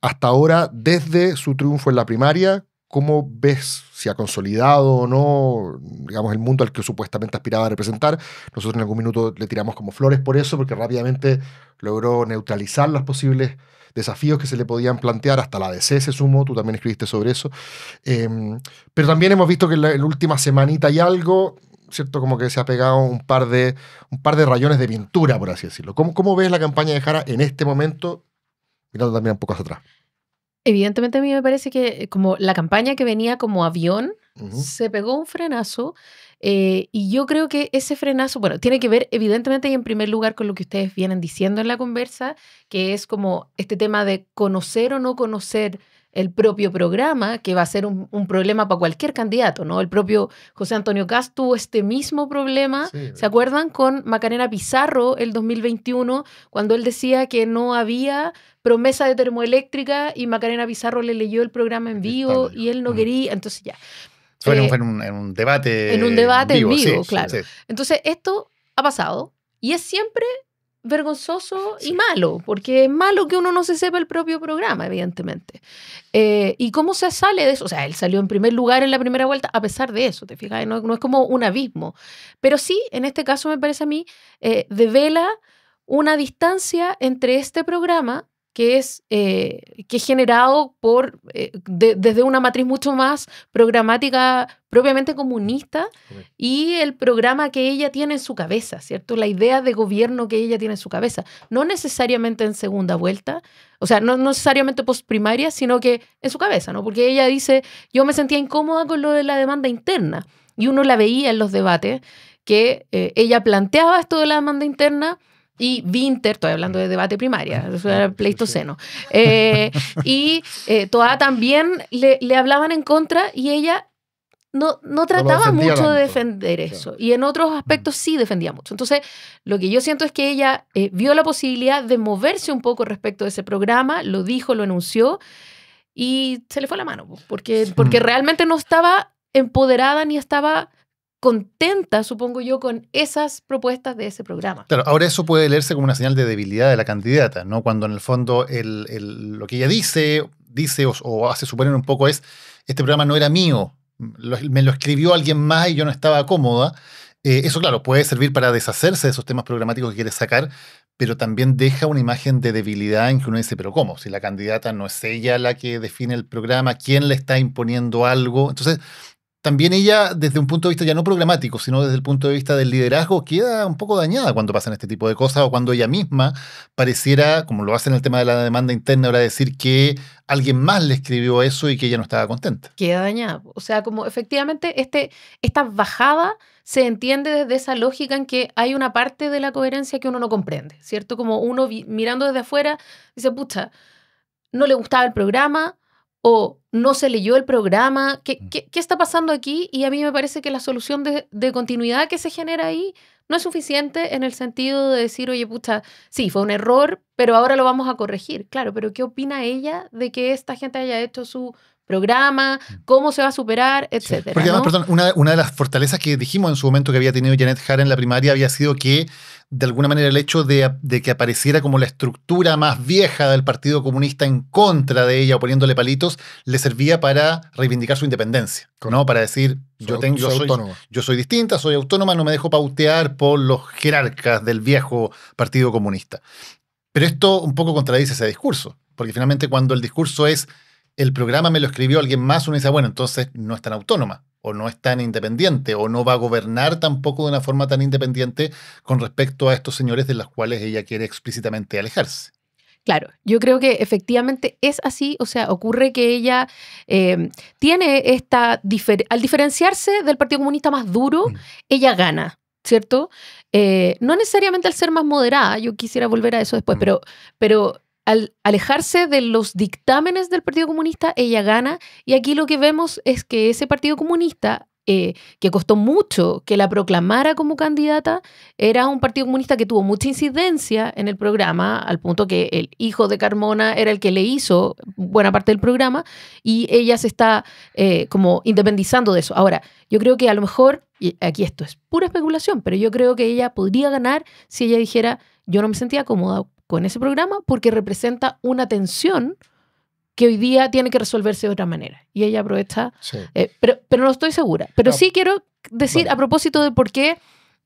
hasta ahora, desde su triunfo en la primaria? ¿Cómo ves si ha consolidado o no, digamos, el mundo al que supuestamente aspiraba a representar? Nosotros en algún minuto le tiramos como flores por eso, porque rápidamente logró neutralizar los posibles desafíos que se le podían plantear. Hasta la DC se sumó, tú también escribiste sobre eso. Pero también hemos visto que en la última semanita y algo, ¿cierto? Como que se ha pegado un par de rayones de pintura, por así decirlo. ¿Cómo ves la campaña de Jara en este momento, mirando también un poco hacia atrás? Evidentemente a mí me parece que como la campaña que venía como avión, se pegó un frenazo y yo creo que ese frenazo, bueno, tiene que ver evidentemente y en primer lugar con lo que ustedes vienen diciendo en la conversa, que es como este tema de conocer o no conocer el propio programa, que va a ser un problema para cualquier candidato, ¿no? El propio José Antonio Kast tuvo este mismo problema, sí, ¿se acuerdan? Con Macarena Pizarro el 2021, cuando él decía que no había promesa de termoeléctrica y Macarena Pizarro le leyó el programa en vivo y él no quería, entonces ya. Fue en un debate. En un debate en vivo, sí, claro. Sí. Entonces esto ha pasado y es siempre vergonzoso y malo, porque es malo que uno no se sepa el propio programa, evidentemente. ¿Y cómo se sale de eso? O sea, él salió en primer lugar en la primera vuelta a pesar de eso, ¿te fijas? No es como un abismo. Pero sí, en este caso me parece a mí, devela una distancia entre este programa que es generado desde una matriz mucho más programática, propiamente comunista, y el programa que ella tiene en su cabeza, ¿cierto? La idea de gobierno que ella tiene en su cabeza. No necesariamente en segunda vuelta, o sea, no necesariamente postprimaria, sino que en su cabeza, ¿no? Porque ella dice, yo me sentía incómoda con lo de la demanda interna, y uno la veía en los debates, que ella planteaba esto de la demanda interna, y Winter, estoy hablando de debate primaria, eso era el Pleistoceno, y Toá también le hablaban en contra y ella no trataba mucho tanto de defender eso. Y en otros aspectos sí defendía mucho. Entonces, lo que yo siento es que ella vio la posibilidad de moverse un poco respecto de ese programa, lo dijo, lo anunció, y se le fue la mano, porque realmente no estaba empoderada ni estaba contenta, supongo yo, con esas propuestas de ese programa. Claro, ahora eso puede leerse como una señal de debilidad de la candidata, ¿no? Cuando en el fondo lo que ella dice o hace suponer un poco es, este programa no era mío, me lo escribió alguien más y yo no estaba cómoda. Eso, claro, puede servir para deshacerse de esos temas programáticos que quiere sacar, pero también deja una imagen de debilidad en que uno dice, pero ¿cómo? Si la candidata no es ella la que define el programa, ¿quién le está imponiendo algo? Entonces, también ella, desde un punto de vista ya no programático, sino desde el punto de vista del liderazgo, queda un poco dañada cuando pasan este tipo de cosas o cuando ella misma pareciera, como lo hace en el tema de la demanda interna, ahora decir que alguien más le escribió eso y que ella no estaba contenta. Queda dañada. O sea, como efectivamente esta bajada se entiende desde esa lógica en que hay una parte de la coherencia que uno no comprende, ¿cierto? Como uno mirando desde afuera dice, pucha, no le gustaba el programa, o no se leyó el programa, ¿qué está pasando aquí? Y a mí me parece que la solución de continuidad que se genera ahí no es suficiente en el sentido de decir, oye, pucha, sí, fue un error, pero ahora lo vamos a corregir. Claro, pero ¿qué opina ella de que esta gente haya hecho su programa, cómo se va a superar, etcétera? Sí, porque además, ¿no? perdón, una de las fortalezas que dijimos en su momento que había tenido Janet Jara en la primaria había sido que, de alguna manera, el hecho de que apareciera como la estructura más vieja del Partido Comunista en contra de ella o poniéndole palitos, le servía para reivindicar su independencia, ¿no? Para decir, yo soy distinta, soy autónoma, no me dejo pautear por los jerarcas del viejo Partido Comunista. Pero esto un poco contradice ese discurso, porque finalmente cuando el discurso es el programa me lo escribió alguien más, uno dice, bueno, entonces no es tan autónoma, o no es tan independiente, o no va a gobernar tampoco de una forma tan independiente con respecto a estos señores de los cuales ella quiere explícitamente alejarse. Claro, yo creo que efectivamente es así, o sea, ocurre que ella tiene al diferenciarse del Partido Comunista más duro, ella gana, ¿cierto? No necesariamente al ser más moderada, yo quisiera volver a eso después, pero al alejarse de los dictámenes del Partido Comunista, ella gana, y aquí lo que vemos es que ese Partido Comunista, que costó mucho que la proclamara como candidata, era un Partido Comunista que tuvo mucha incidencia en el programa, al punto que el hijo de Carmona era el que le hizo buena parte del programa, y ella se está como independizando de eso. Ahora, yo creo que a lo mejor, y aquí esto es pura especulación, pero yo creo que ella podría ganar si ella dijera, yo no me sentía cómoda con ese programa porque representa una tensión que hoy día tiene que resolverse de otra manera. Y ella aprovecha, sí. Pero no estoy segura. Pero sí quiero decir, a propósito de por qué,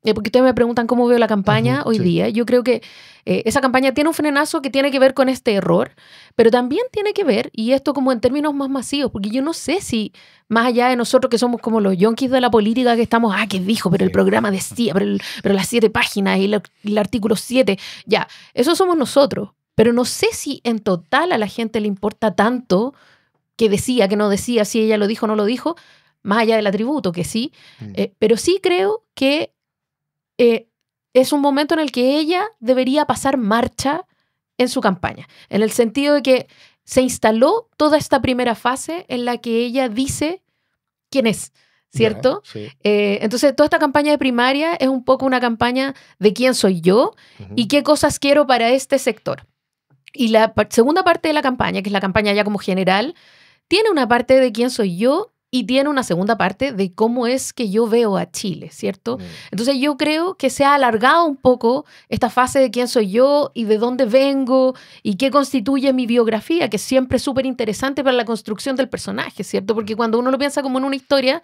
porque ustedes me preguntan cómo veo la campaña hoy día, yo creo que esa campaña tiene un frenazo que tiene que ver con este error, pero también tiene que ver, y esto como en términos más masivos, porque yo no sé si más allá de nosotros que somos como los yonkis de la política que estamos, ¿qué dijo? Pero el programa decía, pero las 7 páginas y el artículo 7, ya, eso somos nosotros. Pero no sé si en total a la gente le importa tanto que decía, que no decía, si ella lo dijo o no lo dijo, más allá del atributo, que sí. Pero sí creo que es un momento en el que ella debería pasar marcha en su campaña, en el sentido de que se instaló toda esta primera fase en la que ella dice quién es, ¿cierto? Yeah, sí. Entonces, toda esta campaña de primaria es un poco una campaña de quién soy yo y qué cosas quiero para este sector. Y la segunda parte de la campaña, que es la campaña ya como general, tiene una parte de quién soy yo y tiene una segunda parte de cómo es que yo veo a Chile, ¿cierto? Entonces yo creo que se ha alargado un poco esta fase de quién soy yo y de dónde vengo y qué constituye mi biografía, que siempre es súper interesante para la construcción del personaje, ¿cierto? Porque cuando uno lo piensa como en una historia,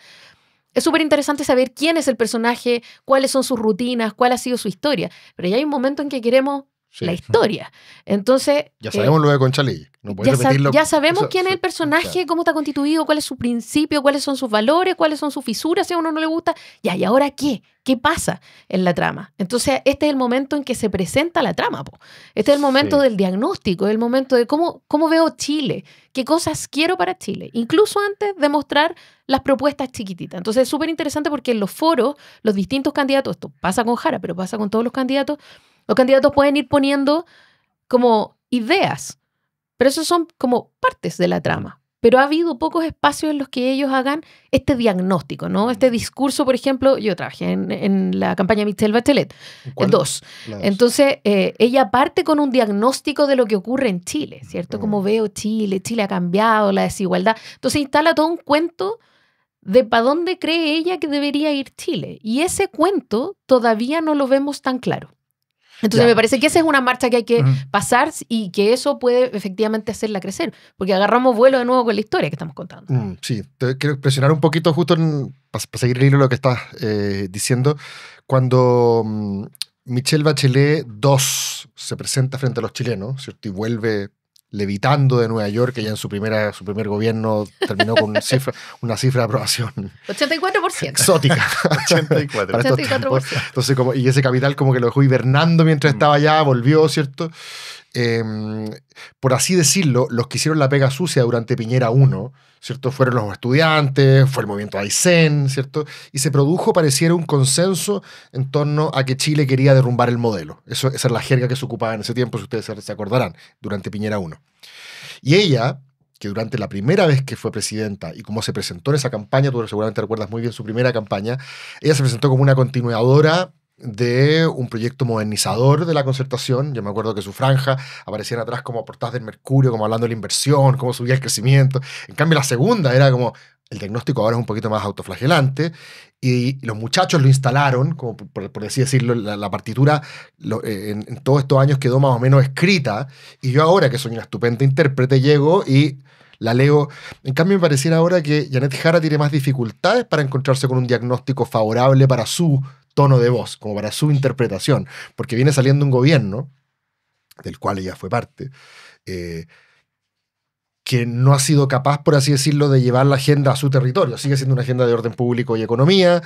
es súper interesante saber quién es el personaje, cuáles son sus rutinas, cuál ha sido su historia, pero ya hay un momento en que queremos la historia. Entonces... Ya sabemos lo de Conchalí. No puedes repetirlo. Ya sabemos quién es el personaje, cómo está constituido, cuál es su principio, cuáles son sus valores, cuáles son sus fisuras, si a uno no le gusta. Ya, ¿y ahora qué? ¿Qué pasa en la trama? Entonces, este es el momento en que se presenta la trama. Este es el momento del diagnóstico, es el momento de cómo veo Chile, qué cosas quiero para Chile, incluso antes de mostrar las propuestas chiquititas. Entonces, es súper interesante porque en los foros, los distintos candidatos, esto pasa con Jara, pero pasa con todos los candidatos pueden ir poniendo como ideas, pero esos son como partes de la trama. Pero ha habido pocos espacios en los que ellos hagan este diagnóstico, ¿no? Este discurso, por ejemplo, yo trabajé en la campaña de Michelle Bachelet, el 2. Entonces, ella parte con un diagnóstico de lo que ocurre en Chile, ¿cierto? Como veo Chile, Chile ha cambiado, la desigualdad. Entonces, instala todo un cuento de para dónde cree ella que debería ir Chile. Y ese cuento todavía no lo vemos tan claro. Entonces me parece que esa es una marcha que hay que pasar y que eso puede efectivamente hacerla crecer, porque agarramos vuelo de nuevo con la historia que estamos contando. Sí, te quiero presionar un poquito justo para seguir el hilo de lo que estás diciendo. Cuando Michelle Bachelet II se presenta frente a los chilenos, ¿cierto? Y vuelve levitando de Nueva York, que ya en su primer gobierno terminó con una cifra de aprobación 84%. Exótica. 84%. Entonces, y ese capital como que lo dejó hibernando mientras estaba allá, volvió, ¿cierto? Por así decirlo, los que hicieron la pega sucia durante Piñera 1, ¿cierto? Fueron los estudiantes, fue el movimiento Aysén, ¿cierto? Y se produjo, pareciera, un consenso en torno a que Chile quería derrumbar el modelo. Esa era la jerga que se ocupaba en ese tiempo, si ustedes se acordarán, durante Piñera 1. Y ella, que durante la primera vez que fue presidenta y como se presentó en esa campaña, tú seguramente recuerdas muy bien su primera campaña, ella se presentó como una continuadora de un proyecto modernizador de la Concertación. Yo me acuerdo que su franja aparecían atrás como portadas del Mercurio, como hablando de la inversión, cómo subía el crecimiento. En cambio, la segunda era como, el diagnóstico ahora es un poquito más autoflagelante, y los muchachos lo instalaron, como por así decirlo, la partitura en todos estos años quedó más o menos escrita, y yo ahora, que soy una estupenda intérprete, llego y la leo. En cambio, me pareciera ahora que Janet Jara tiene más dificultades para encontrarse con un diagnóstico favorable para su tono de voz, como para su interpretación, porque viene saliendo un gobierno, del cual ella fue parte, que no ha sido capaz, por así decirlo, de llevar la agenda a su territorio. Sigue siendo una agenda de orden público y economía.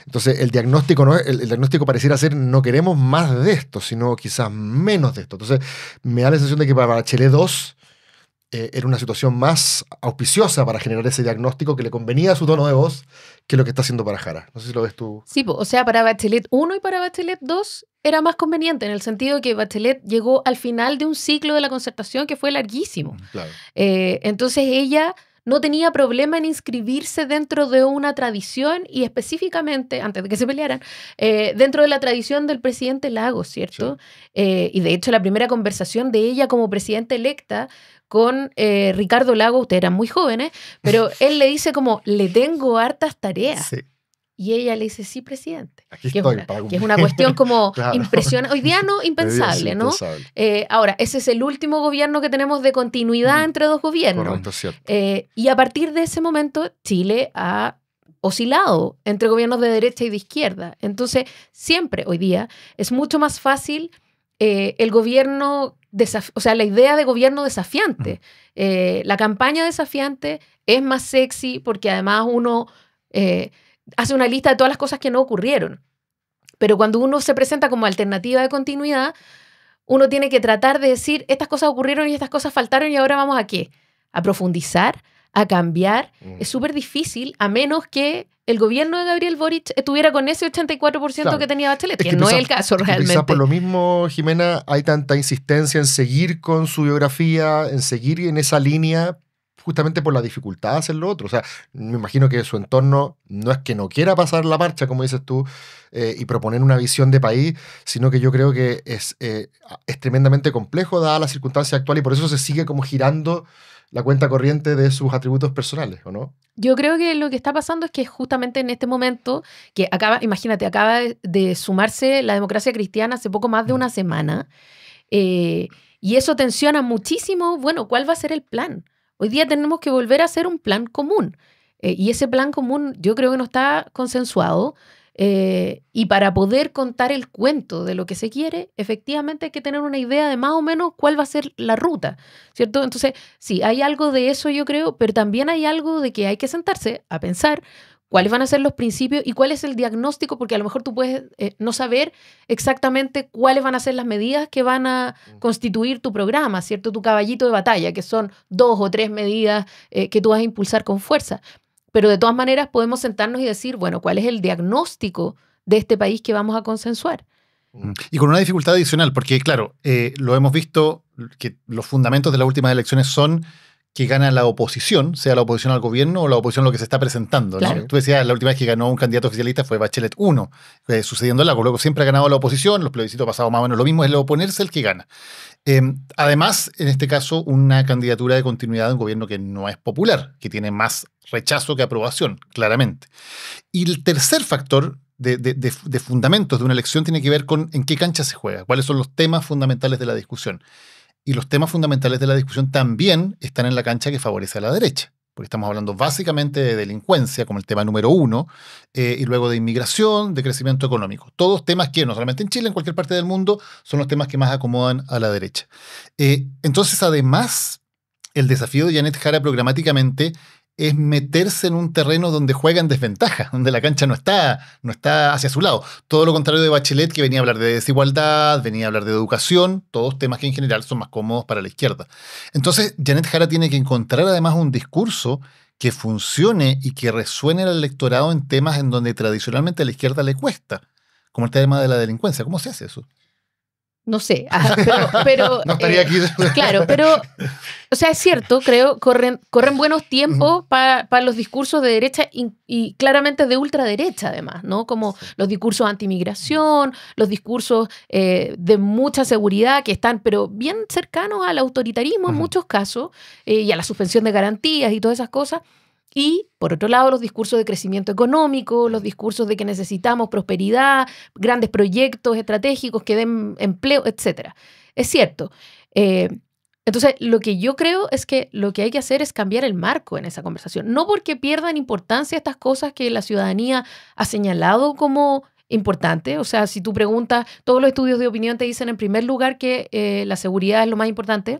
Entonces, el diagnóstico pareciera ser, no queremos más de esto, sino quizás menos de esto. Entonces, me da la sensación de que para Bachelet 2 era una situación más auspiciosa para generar ese diagnóstico que le convenía a su tono de voz que lo que está haciendo para Jara. No sé si lo ves tú. Sí, o sea, para Bachelet 1 y para Bachelet 2 era más conveniente, en el sentido de que Bachelet llegó al final de un ciclo de la Concertación que fue larguísimo. Claro. Entonces ella no tenía problema en inscribirse dentro de una tradición, y específicamente, antes de que se pelearan, dentro de la tradición del presidente Lagos, ¿cierto? Sí. Y de hecho la primera conversación de ella como presidenta electa con Ricardo Lagos, ustedes eran muy jóvenes, pero él le dice como, le tengo hartas tareas. Sí. Y ella le dice, sí, presidente. Aquí estoy, que es una cuestión como impresionante. Hoy día no, impensable, ¿no? Ahora, ese es el último gobierno que tenemos de continuidad entre dos gobiernos. Correcto, cierto. Y a partir de ese momento, Chile ha oscilado entre gobiernos de derecha y de izquierda. Entonces, siempre hoy día es mucho más fácil el gobierno, la idea de gobierno desafiante. La campaña desafiante es más sexy porque además uno hace una lista de todas las cosas que no ocurrieron. Pero cuando uno se presenta como alternativa de continuidad, uno tiene que tratar de decir, estas cosas ocurrieron y estas cosas faltaron, y ahora vamos a ¿qué? A profundizar, a cambiar. Es súper difícil, a menos que el gobierno de Gabriel Boric estuviera con ese 84% claro, que tenía Bachelet, que no es el caso realmente. Quizás por lo mismo, Jimena, hay tanta insistencia en seguir con su biografía, en seguir en esa línea, justamente por la dificultad de hacer lo otro. O sea, me imagino que su entorno no es que no quiera pasar la marcha, como dices tú, y proponer una visión de país, sino que yo creo que es tremendamente complejo dada la circunstancia actual, y por eso se sigue como girando la cuenta corriente de sus atributos personales, ¿o no? Yo creo que lo que está pasando es que justamente en este momento, que imagínate, acaba de sumarse la Democracia Cristiana hace poco más de una semana, y eso tensiona muchísimo, bueno, ¿cuál va a ser el plan? Hoy día tenemos que volver a hacer un plan común, y ese plan común yo creo que no está consensuado, y para poder contar el cuento de lo que se quiere, efectivamente hay que tener una idea de más o menos cuál va a ser la ruta, ¿cierto? Entonces, sí, hay algo de eso yo creo, pero también hay algo de que hay que sentarse a pensar cuáles van a ser los principios y cuál es el diagnóstico, porque a lo mejor tú puedes no saber exactamente cuáles van a ser las medidas que van a constituir tu programa, ¿cierto? Tu caballito de batalla, que son 2 o 3 medidas que tú vas a impulsar con fuerza. Pero de todas maneras podemos sentarnos y decir, bueno, ¿cuál es el diagnóstico de este país que vamos a consensuar? Y con una dificultad adicional, porque claro, lo hemos visto, que los fundamentos de las últimas elecciones son que gana la oposición, sea la oposición al gobierno o la oposición a lo que se está presentando, ¿no? Claro. Tú decías, la última vez que ganó un candidato oficialista fue Bachelet 1, sucediendo algo. Luego siempre ha ganado la oposición, los plebiscitos pasados más o menos lo mismo, es el oponerse el que gana. Además, en este caso, una candidatura de continuidad de un gobierno que no es popular, que tiene más rechazo que aprobación, claramente. Y el tercer factor de fundamentos de una elección tiene que ver con en qué cancha se juega, cuáles son los temas fundamentales de la discusión. Y los temas fundamentales de la discusión también están en la cancha que favorece a la derecha, porque estamos hablando básicamente de delincuencia como el tema número 1, y luego de inmigración, de crecimiento económico. Todos temas que no solamente en Chile, en cualquier parte del mundo, son los temas que más acomodan a la derecha. Entonces, además, el desafío de Janet Jara programáticamente es meterse en un terreno donde juega en desventaja, donde la cancha no está hacia su lado. Todo lo contrario de Bachelet, que venía a hablar de desigualdad, venía a hablar de educación, todos temas que en general son más cómodos para la izquierda. Entonces, Janet Jara tiene que encontrar además un discurso que funcione y que resuene al electorado en temas en donde tradicionalmente a la izquierda le cuesta, como el tema de la delincuencia. ¿Cómo se hace eso? No sé, pero no estaría aquí. Claro, pero, o sea, es cierto, creo, corren buenos tiempos para los discursos de derecha y claramente de ultraderecha, además, ¿no? Como los discursos anti-inmigración, los discursos de mucha seguridad que están, pero bien cercanos al autoritarismo en muchos casos, y a la suspensión de garantías y todas esas cosas. Y, por otro lado, los discursos de crecimiento económico, los discursos de que necesitamos prosperidad, grandes proyectos estratégicos que den empleo, etc. Es cierto. Entonces, lo que yo creo es que lo que hay que hacer es cambiar el marco en esa conversación. No porque pierdan importancia estas cosas que la ciudadanía ha señalado como importantes. O sea, si tú preguntas, todos los estudios de opinión te dicen en primer lugar que la seguridad es lo más importante.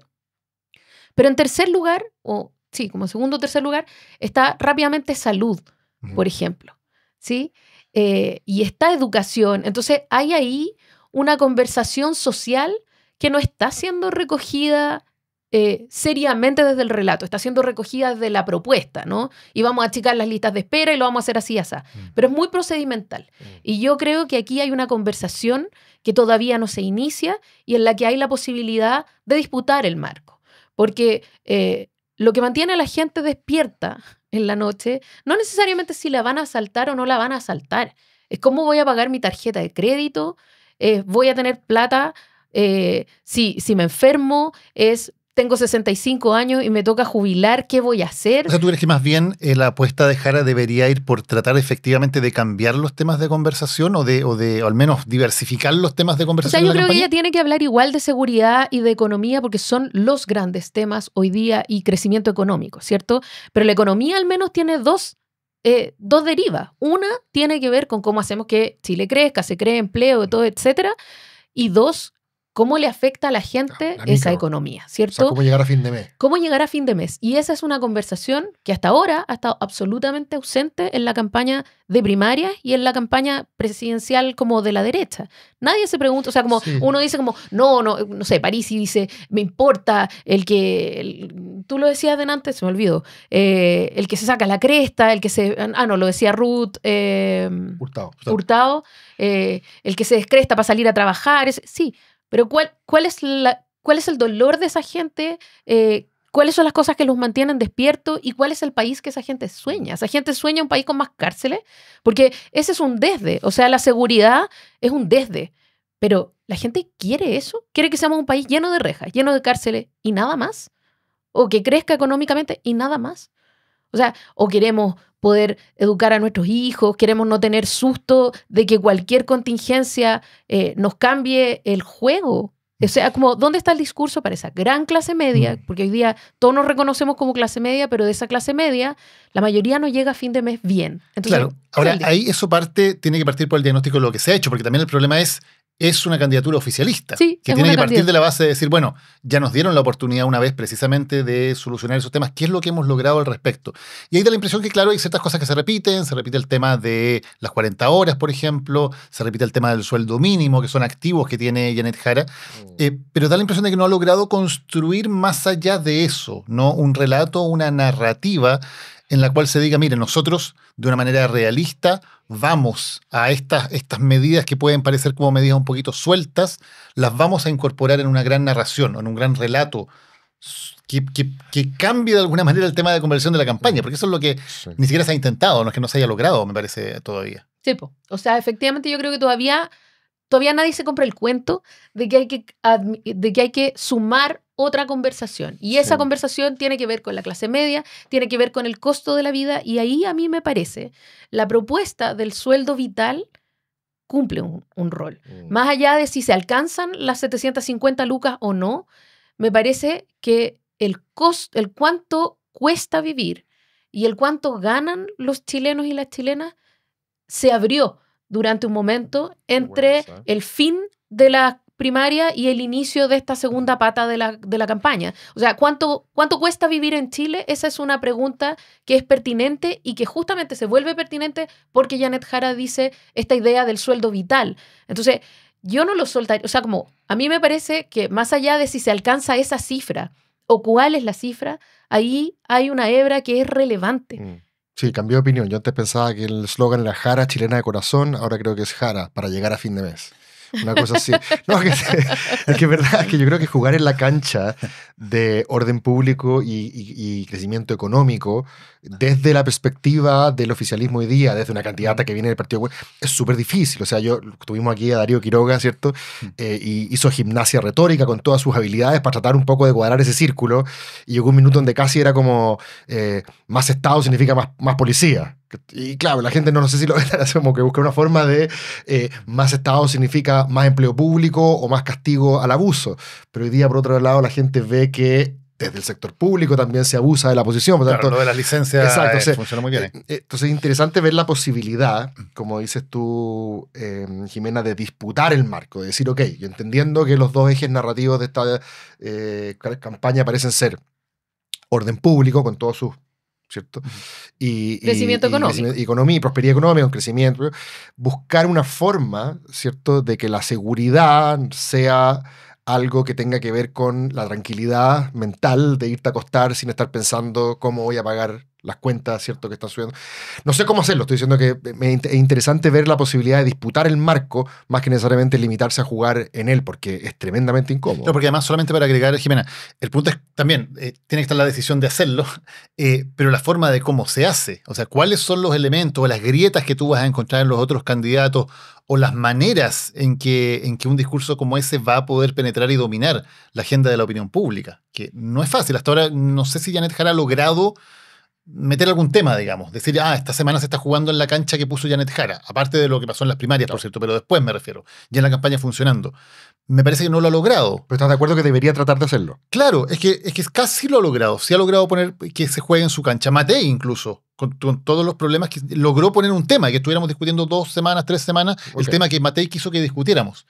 Pero en tercer lugar, sí, como segundo o tercer lugar, está rápidamente salud, por ejemplo, ¿sí? Y está educación. Entonces, hay ahí una conversación social que no está siendo recogida seriamente desde el relato, está siendo recogida desde la propuesta, ¿no? Y vamos a achicar las listas de espera y lo vamos a hacer así, así. Pero es muy procedimental. Y yo creo que aquí hay una conversación que todavía no se inicia y en la que hay la posibilidad de disputar el marco. Porque lo que mantiene a la gente despierta en la noche no necesariamente si la van a asaltar o no la van a asaltar. Es cómo voy a pagar mi tarjeta de crédito, voy a tener plata, si me enfermo, tengo 65 años y me toca jubilar, ¿qué voy a hacer? O sea, ¿tú crees que más bien la apuesta de Jara debería ir por tratar efectivamente de cambiar los temas de conversación o al menos diversificar los temas de conversación? O sea, yo creo que ella tiene que hablar igual de seguridad y de economía porque son los grandes temas hoy día y crecimiento económico, ¿cierto? Pero la economía al menos tiene dos derivas. Una tiene que ver con cómo hacemos que Chile crezca, se cree empleo, todo, etcétera. Y dos, cómo le afecta a la gente esa economía, ¿cierto? O sea, cómo llegar a fin de mes. Cómo llegar a fin de mes. Y esa es una conversación que hasta ahora ha estado absolutamente ausente en la campaña de primarias y en la campaña presidencial como de la derecha. Nadie se pregunta, o sea, como uno dice como, no sé, Parisi dice, me importa tú lo decías delante, se me olvidó, el que se saca la cresta, lo decía Ruth Hurtado, el que se descresta para salir a trabajar, sí. Pero ¿cuál es el dolor de esa gente? ¿Cuáles son las cosas que los mantienen despiertos? ¿Y cuál es el país que esa gente sueña? ¿Esa gente sueña un país con más cárceles? Porque ese es un desde. O sea, la seguridad es un desde. Pero ¿la gente quiere eso? ¿Quiere que seamos un país lleno de rejas, lleno de cárceles y nada más? o que crezca económicamente y nada más. O sea, o queremos poder educar a nuestros hijos, queremos no tener susto de que cualquier contingencia nos cambie el juego. O sea, como, ¿dónde está el discurso para esa gran clase media? Porque hoy día todos nos reconocemos como clase media, pero de esa clase media, la mayoría no llega a fin de mes bien. Entonces, claro, ahora ahí eso tiene que partir por el diagnóstico de lo que se ha hecho, porque también el problema es una candidatura oficialista, sí, que tiene que partir de la base de decir, bueno, ya nos dieron la oportunidad una vez precisamente de solucionar esos temas, ¿qué es lo que hemos logrado al respecto? Y ahí da la impresión que, claro, hay ciertas cosas que se repite el tema de las 40 horas, por ejemplo, se repite el tema del sueldo mínimo, que son activos que tiene Janet Jara, pero da la impresión de que no ha logrado construir más allá de eso, ¿no? Un relato, una narrativa en la cual se diga, mire, nosotros de una manera realista vamos a estas medidas que pueden parecer como medidas un poquito sueltas, las vamos a incorporar en una gran narración, en un gran relato que cambie de alguna manera el tema de conversión de la campaña, porque eso es lo que ni siquiera se ha intentado, no es que no se haya logrado, me parece, todavía. Sí, o sea, efectivamente yo creo que todavía nadie se compra el cuento de que hay que sumar otra conversación. Y esa conversación tiene que ver con la clase media, tiene que ver con el costo de la vida, y ahí a mí me parece la propuesta del sueldo vital cumple un rol. Más allá de si se alcanzan las 750 lucas o no, me parece que el cuánto cuesta vivir y el cuánto ganan los chilenos y las chilenas se abrió durante un momento entre el fin de la primaria y el inicio de esta segunda pata de la campaña. O sea, ¿cuánto cuesta vivir en Chile? Esa es una pregunta que es pertinente y que justamente se vuelve pertinente porque Janet Jara dice esta idea del sueldo vital. Entonces, yo no lo soltaría. O sea, como a mí me parece que más allá de si se alcanza esa cifra o cuál es la cifra, ahí hay una hebra que es relevante. Sí, cambió de opinión. Yo antes pensaba que el eslogan era Jara, chilena de corazón, ahora creo que es Jara, para llegar a fin de mes. Una cosa así. No, es que es verdad, que yo creo que jugar en la cancha de orden público y crecimiento económico, desde la perspectiva del oficialismo hoy día, desde una candidata que viene del Partido Comunista, es súper difícil. O sea, tuvimos aquí a Darío Quiroga, ¿cierto? Y hizo gimnasia retórica con todas sus habilidades para tratar un poco de cuadrar ese círculo, y llegó un minuto donde casi era como más Estado significa más policía. Y claro, la gente no sé si lo ve, como que busca una forma de más Estado significa más empleo público o más castigo al abuso. Pero hoy día, por otro lado, la gente ve que desde el sector público también se abusa de la posición. Por tanto, claro, lo de las licencias funciona muy bien. Entonces es interesante ver la posibilidad, como dices tú, Jimena, de disputar el marco, de decir, ok, yo entendiendo que los dos ejes narrativos de esta campaña parecen ser orden público, con todos sus, ¿cierto? Crecimiento económico. Economía y prosperidad económica, un crecimiento. Buscar una forma, ¿cierto?, de que la seguridad sea algo que tenga que ver con la tranquilidad mental de irte a acostar sin estar pensando cómo voy a pagar las cuentas, ¿cierto?, que están subiendo. No sé cómo hacerlo, estoy diciendo que es interesante ver la posibilidad de disputar el marco más que necesariamente limitarse a jugar en él, porque es tremendamente incómodo. No, porque además, solamente para agregar, Jimena, el punto es también, tiene que estar la decisión de hacerlo, pero la forma de cómo se hace, o sea, cuáles son los elementos o las grietas que tú vas a encontrar en los otros candidatos o las maneras en que un discurso como ese va a poder penetrar y dominar la agenda de la opinión pública, que no es fácil. Hasta ahora no sé si Janet Jara ha logrado meter algún tema, digamos. Decir, esta semana se está jugando en la cancha que puso Janet Jara. Aparte de lo que pasó en las primarias, por cierto, pero después me refiero. Ya en la campaña funcionando. Me parece que no lo ha logrado. ¿Pero estás de acuerdo que debería tratar de hacerlo? Claro, es que casi lo ha logrado. Sí ha logrado poner que se juegue en su cancha. Matei incluso, con todos los problemas, que logró poner un tema, que estuviéramos discutiendo 2 semanas, 3 semanas, el tema que Matei quiso que discutiéramos.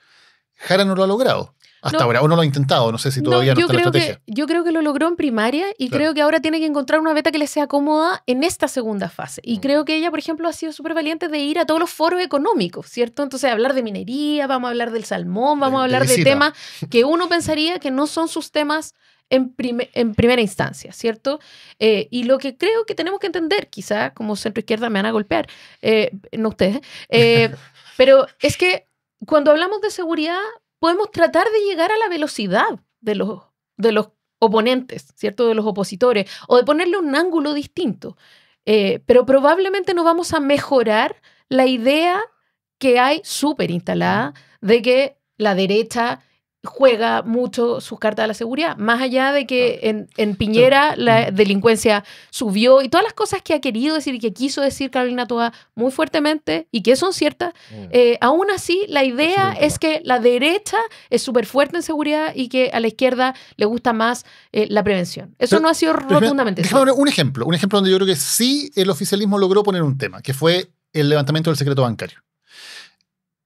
Jara no lo ha logrado. Hasta ahora, o no lo ha intentado, no sé si todavía no está la estrategia. Yo creo que lo logró en primaria y creo que ahora tiene que encontrar una beta que le sea cómoda en esta segunda fase. Y creo que ella, por ejemplo, ha sido súper valiente de ir a todos los foros económicos, ¿cierto? Entonces, hablar de minería, vamos a hablar del salmón, vamos a hablar de temas que uno pensaría que no son sus temas en primera instancia, ¿cierto? Y lo que creo que tenemos que entender, quizá como centro-izquierda me van a golpear, no ustedes, pero es que cuando hablamos de seguridad podemos tratar de llegar a la velocidad de los oponentes, ¿cierto? De los opositores, o de ponerle un ángulo distinto. Pero probablemente no vamos a mejorar la idea que hay súper instalada de que la derecha juega mucho sus cartas de la seguridad, más allá de que en Piñera la delincuencia subió y todas las cosas que ha querido decir y que quiso decir Carolina Toa muy fuertemente y que son ciertas, aún así la idea es que la derecha es súper fuerte en seguridad y que a la izquierda le gusta más la prevención. Eso no ha sido rotundamente cierto. Déjame un ejemplo donde yo creo que sí el oficialismo logró poner un tema, que fue el levantamiento del secreto bancario.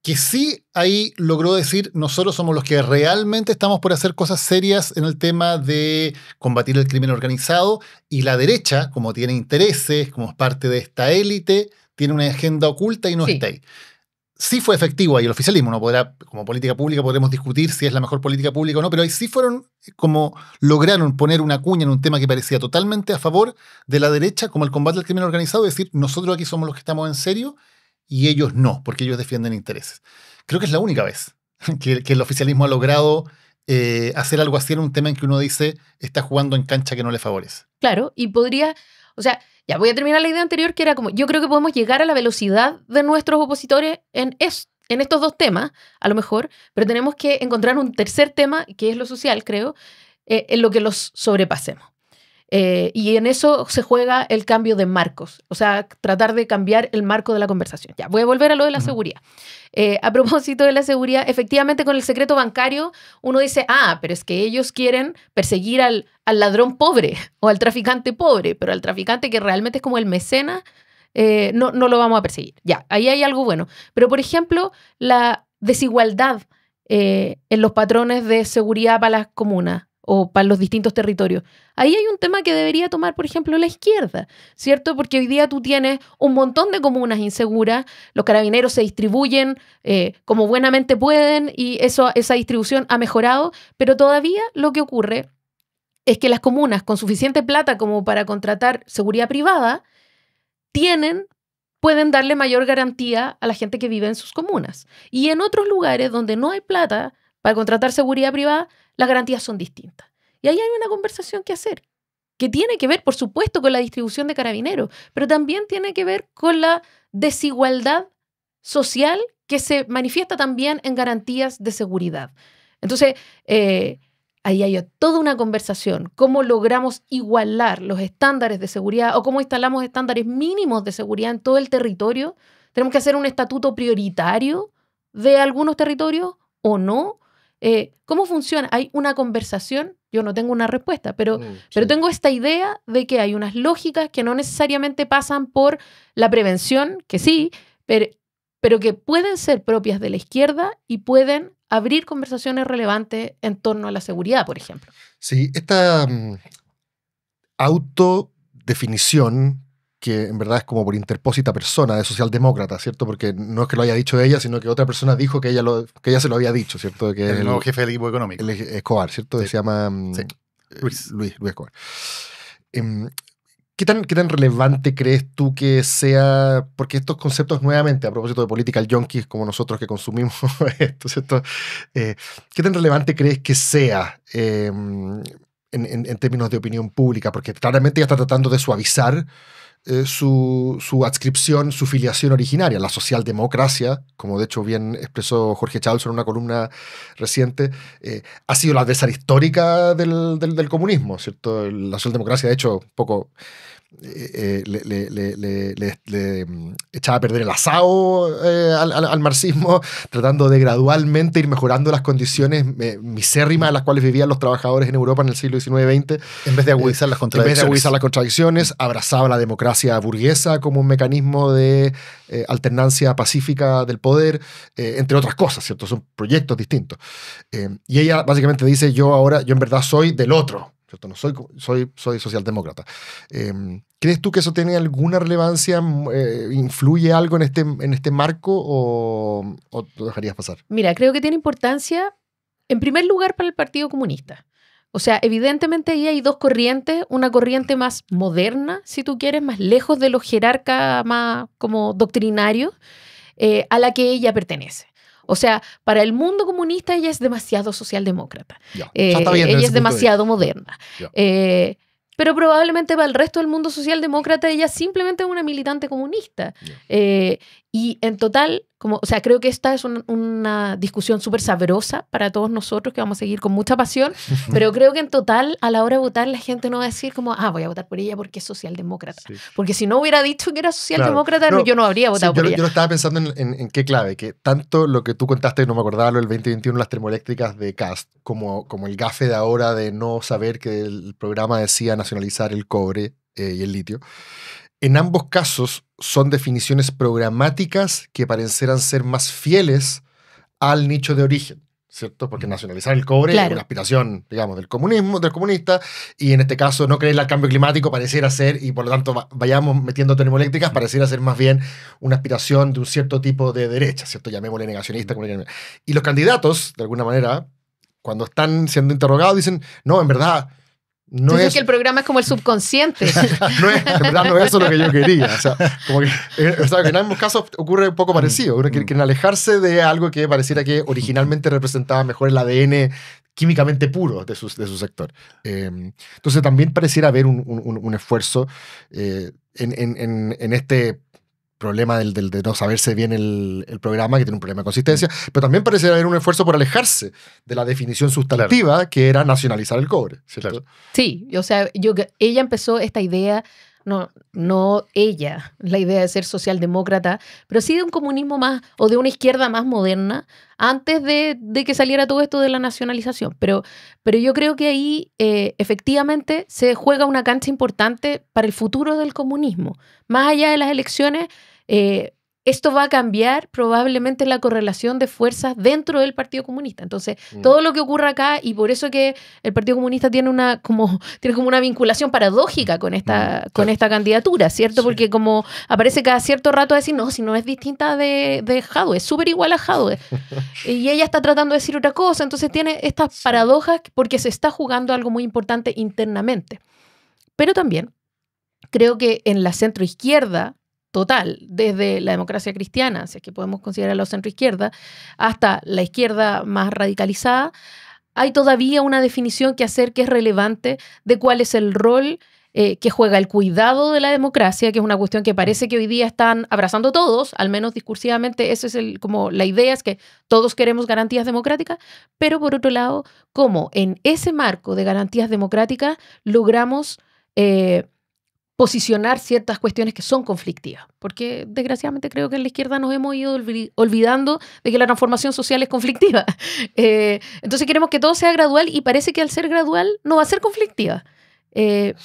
Que sí ahí logró decir, nosotros somos los que realmente estamos por hacer cosas serias en el tema de combatir el crimen organizado, y la derecha, como tiene intereses, como es parte de esta élite, tiene una agenda oculta y no está ahí. Sí fue efectivo ahí el oficialismo, no podrá, como política pública podremos discutir si es la mejor política pública o no, pero ahí sí lograron poner una cuña en un tema que parecía totalmente a favor de la derecha, como el combate al crimen organizado, y decir, nosotros aquí somos los que estamos en serio, y ellos no, porque ellos defienden intereses. Creo que es la única vez que el oficialismo ha logrado hacer algo así en un tema en que uno dice está jugando en cancha que no le favorece. Claro, y podría, o sea, ya voy a terminar la idea anterior, que era como, yo creo que podemos llegar a la velocidad de nuestros opositores en estos dos temas, a lo mejor, pero tenemos que encontrar un tercer tema, que es lo social, creo, en lo que los sobrepasemos. Y en eso se juega el cambio de marcos, o sea, tratar de cambiar el marco de la conversación. Ya, voy a volver a lo de la seguridad. A propósito de la seguridad, efectivamente con el secreto bancario uno dice, pero es que ellos quieren perseguir al ladrón pobre o al traficante pobre, pero al traficante que realmente es como el mecenas, no lo vamos a perseguir. Ya, ahí hay algo bueno. Pero, por ejemplo, la desigualdad en los patrones de seguridad para las comunas o para los distintos territorios. Ahí hay un tema que debería tomar, por ejemplo, la izquierda, ¿cierto? Porque hoy día tú tienes un montón de comunas inseguras, los carabineros se distribuyen como buenamente pueden y esa distribución ha mejorado, pero todavía lo que ocurre es que las comunas con suficiente plata como para contratar seguridad privada pueden darle mayor garantía a la gente que vive en sus comunas. Y en otros lugares donde no hay plata para contratar seguridad privada, las garantías son distintas. Y ahí hay una conversación que hacer, que tiene que ver, por supuesto, con la distribución de carabineros, pero también tiene que ver con la desigualdad social que se manifiesta también en garantías de seguridad. Entonces, ahí hay toda una conversación. ¿Cómo logramos igualar los estándares de seguridad o cómo instalamos estándares mínimos de seguridad en todo el territorio? ¿Tenemos que hacer un estatuto prioritario de algunos territorios o no? ¿Cómo funciona? Hay una conversación, yo no tengo una respuesta, pero tengo esta idea de que hay unas lógicas que no necesariamente pasan por la prevención, que sí, pero que pueden ser propias de la izquierda y pueden abrir conversaciones relevantes en torno a la seguridad, por ejemplo. Sí, esta autodefinición, que en verdad es como por interpósita persona de socialdemócrata, ¿cierto? Porque no es que lo haya dicho ella, sino que otra persona dijo que ella se lo había dicho, ¿cierto? Que el nuevo jefe del equipo económico. El Escobar, ¿cierto? Sí. Se llama Luis Escobar. ¿Qué tan relevante crees tú que sea? Porque estos conceptos, nuevamente, a propósito de political junkies como nosotros que consumimos esto, ¿cierto? ¿Qué tan relevante crees que sea en términos de opinión pública? Porque claramente ella está tratando de suavizar su adscripción, su filiación originaria, la socialdemocracia, como de hecho bien expresó Jorge Chávez en una columna reciente, ha sido la adversaria histórica del comunismo, ¿cierto? La socialdemocracia, de hecho, un poco le echaba a perder el asado al marxismo, tratando de gradualmente ir mejorando las condiciones misérrimas en las cuales vivían los trabajadores en Europa en el siglo XIX-XX. En vez de agudizar las contradicciones. Abrazaba la democracia burguesa como un mecanismo de alternancia pacífica del poder, entre otras cosas, ¿cierto? Son proyectos distintos. Y ella básicamente dice, yo en verdad soy del otro, ¿cierto? No soy socialdemócrata. ¿Crees tú que eso tiene alguna relevancia? ¿Influye algo en este marco o lo dejarías pasar? Mira, creo que tiene importancia, en primer lugar, para el Partido Comunista. O sea, evidentemente ahí hay dos corrientes, una corriente más moderna, si tú quieres, más lejos de los jerarcas más como doctrinarios, a la que ella pertenece. O sea, para el mundo comunista ella es demasiado socialdemócrata. Ella es demasiado moderna. Pero probablemente para el resto del mundo socialdemócrata ella simplemente es una militante comunista. Y en total o sea, creo que esta es una discusión súper sabrosa para todos nosotros, que vamos a seguir con mucha pasión, pero creo que en total, a la hora de votar, la gente no va a decir como, voy a votar por ella porque es socialdemócrata. Sí. Porque si no hubiera dicho que era socialdemócrata, yo no habría votado por ella. Yo lo estaba pensando en qué clave, que tanto lo que tú contaste, no me acordaba, lo del 2021, las termoeléctricas de Kast, como el gafe de ahora de no saber que el programa decía nacionalizar el cobre y el litio. En ambos casos son definiciones programáticas que parecieran ser más fieles al nicho de origen, ¿cierto? Porque nacionalizar el cobre es una aspiración, digamos, del comunista, y en este caso no creerle al cambio climático pareciera ser, y por lo tanto vayamos metiendo termoeléctricas, pareciera ser más bien una aspiración de un cierto tipo de derecha, ¿cierto? Llamémosle negacionista. Y los candidatos, de alguna manera, cuando están siendo interrogados, dicen, no, en verdad... No es que el programa es como el subconsciente. En verdad no es eso lo que yo quería. O sea, que en ambos casos ocurre un poco parecido. Uno quiere alejarse de algo que pareciera que originalmente representaba mejor el ADN químicamente puro de su sector. Entonces también pareciera haber un esfuerzo en este problema de no saberse bien el programa, que tiene un problema de consistencia, pero también parece haber un esfuerzo por alejarse de la definición sustantiva, que era nacionalizar el cobre, ¿cierto? Claro. Sí, o sea, ella empezó esta idea, no ella, la idea de ser socialdemócrata, pero sí de un comunismo más, o de una izquierda más moderna, antes de que saliera todo esto de la nacionalización. Pero yo creo que ahí efectivamente se juega una cancha importante para el futuro del comunismo. Más allá de las elecciones, esto va a cambiar probablemente la correlación de fuerzas dentro del Partido Comunista. Entonces, todo lo que ocurra acá, y por eso que el Partido Comunista tiene como una vinculación paradójica con esta candidatura, ¿cierto? Sí. Porque como aparece cada cierto rato a decir, no, si no es distinta de Jadwe, es súper igual a Jadwe. Y ella está tratando de decir otra cosa, entonces tiene estas paradojas porque se está jugando algo muy importante internamente. Pero también creo que en la centroizquierda total, desde la democracia cristiana, si es que podemos considerarlo centroizquierda, hasta la izquierda más radicalizada, hay todavía una definición que hacer que es relevante de cuál es el rol que juega el cuidado de la democracia, que es una cuestión que parece que hoy día están abrazando todos, al menos discursivamente, eso es como la idea, es que todos queremos garantías democráticas, pero por otro lado, cómo en ese marco de garantías democráticas logramos posicionar ciertas cuestiones que son conflictivas, porque desgraciadamente creo que en la izquierda nos hemos ido olvidando de que la transformación social es conflictiva. Entonces queremos que todo sea gradual y parece que al ser gradual no va a ser conflictiva,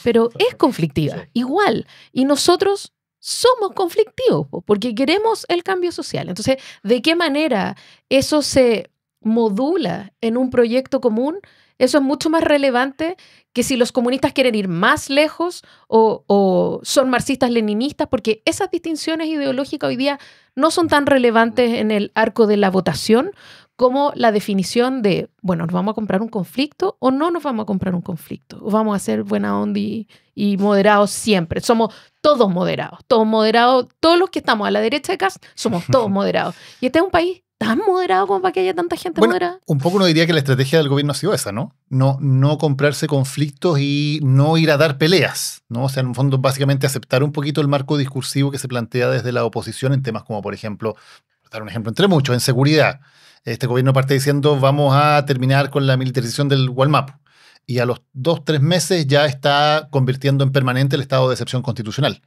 pero es conflictiva, igual. Y nosotros somos conflictivos porque queremos el cambio social. Entonces, ¿de qué manera eso se modula en un proyecto común? Eso es mucho más relevante que si los comunistas quieren ir más lejos o son marxistas-leninistas, porque esas distinciones ideológicas hoy día no son tan relevantes en el arco de la votación como la definición de, bueno, ¿nos vamos a comprar un conflicto o no nos vamos a comprar un conflicto? ¿O vamos a ser buena onda y moderados siempre? Somos todos moderados, todos los que estamos a la derecha de Kast somos todos moderados. Y este es un país tan moderado como para que haya tanta gente moderada. Un poco uno diría que la estrategia del gobierno ha sido esa, ¿no? No comprarse conflictos y no ir a dar peleas, ¿no? O sea, en un fondo, básicamente aceptar un poquito el marco discursivo que se plantea desde la oposición en temas como, por ejemplo, dar un ejemplo entre muchos, en seguridad. Este gobierno parte diciendo, vamos a terminar con la militarización del Gualmapu. Y a los 2-3 meses ya está convirtiendo en permanente el estado de excepción constitucional.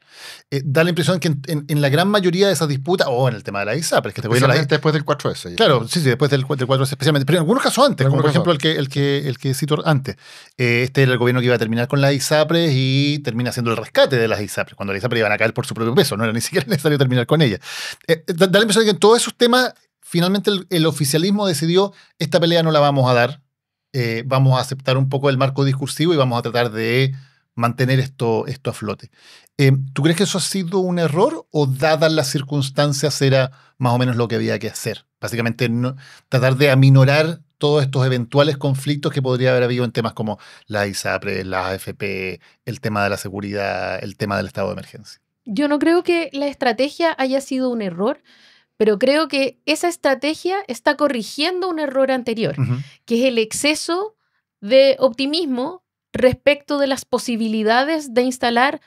Da la impresión que en la gran mayoría de esas disputas, o en el tema de la ISAPRES, que este gobierno después del 4S. Claro, sí, después del 4S especialmente, pero en algunos casos antes, como por ejemplo el que cito antes. Este era el gobierno que iba a terminar con la ISAPRES y termina haciendo el rescate de las ISAPRES, cuando las ISAPRES iban a caer por su propio peso, no era ni siquiera necesario terminar con ellas. Da la impresión de que en todos esos temas, finalmente el oficialismo decidió, esta pelea no la vamos a dar, vamos a aceptar un poco el marco discursivo y vamos a tratar de mantener esto a flote. ¿Tú crees que eso ha sido un error o dadas las circunstancias era más o menos lo que había que hacer? Básicamente tratar de aminorar todos estos eventuales conflictos que podría haber habido en temas como la ISAPRES, la AFP, el tema de la seguridad, el tema del estado de emergencia. Yo no creo que la estrategia haya sido un error, pero creo que esa estrategia está corrigiendo un error anterior, que es el exceso de optimismo respecto de las posibilidades de instalar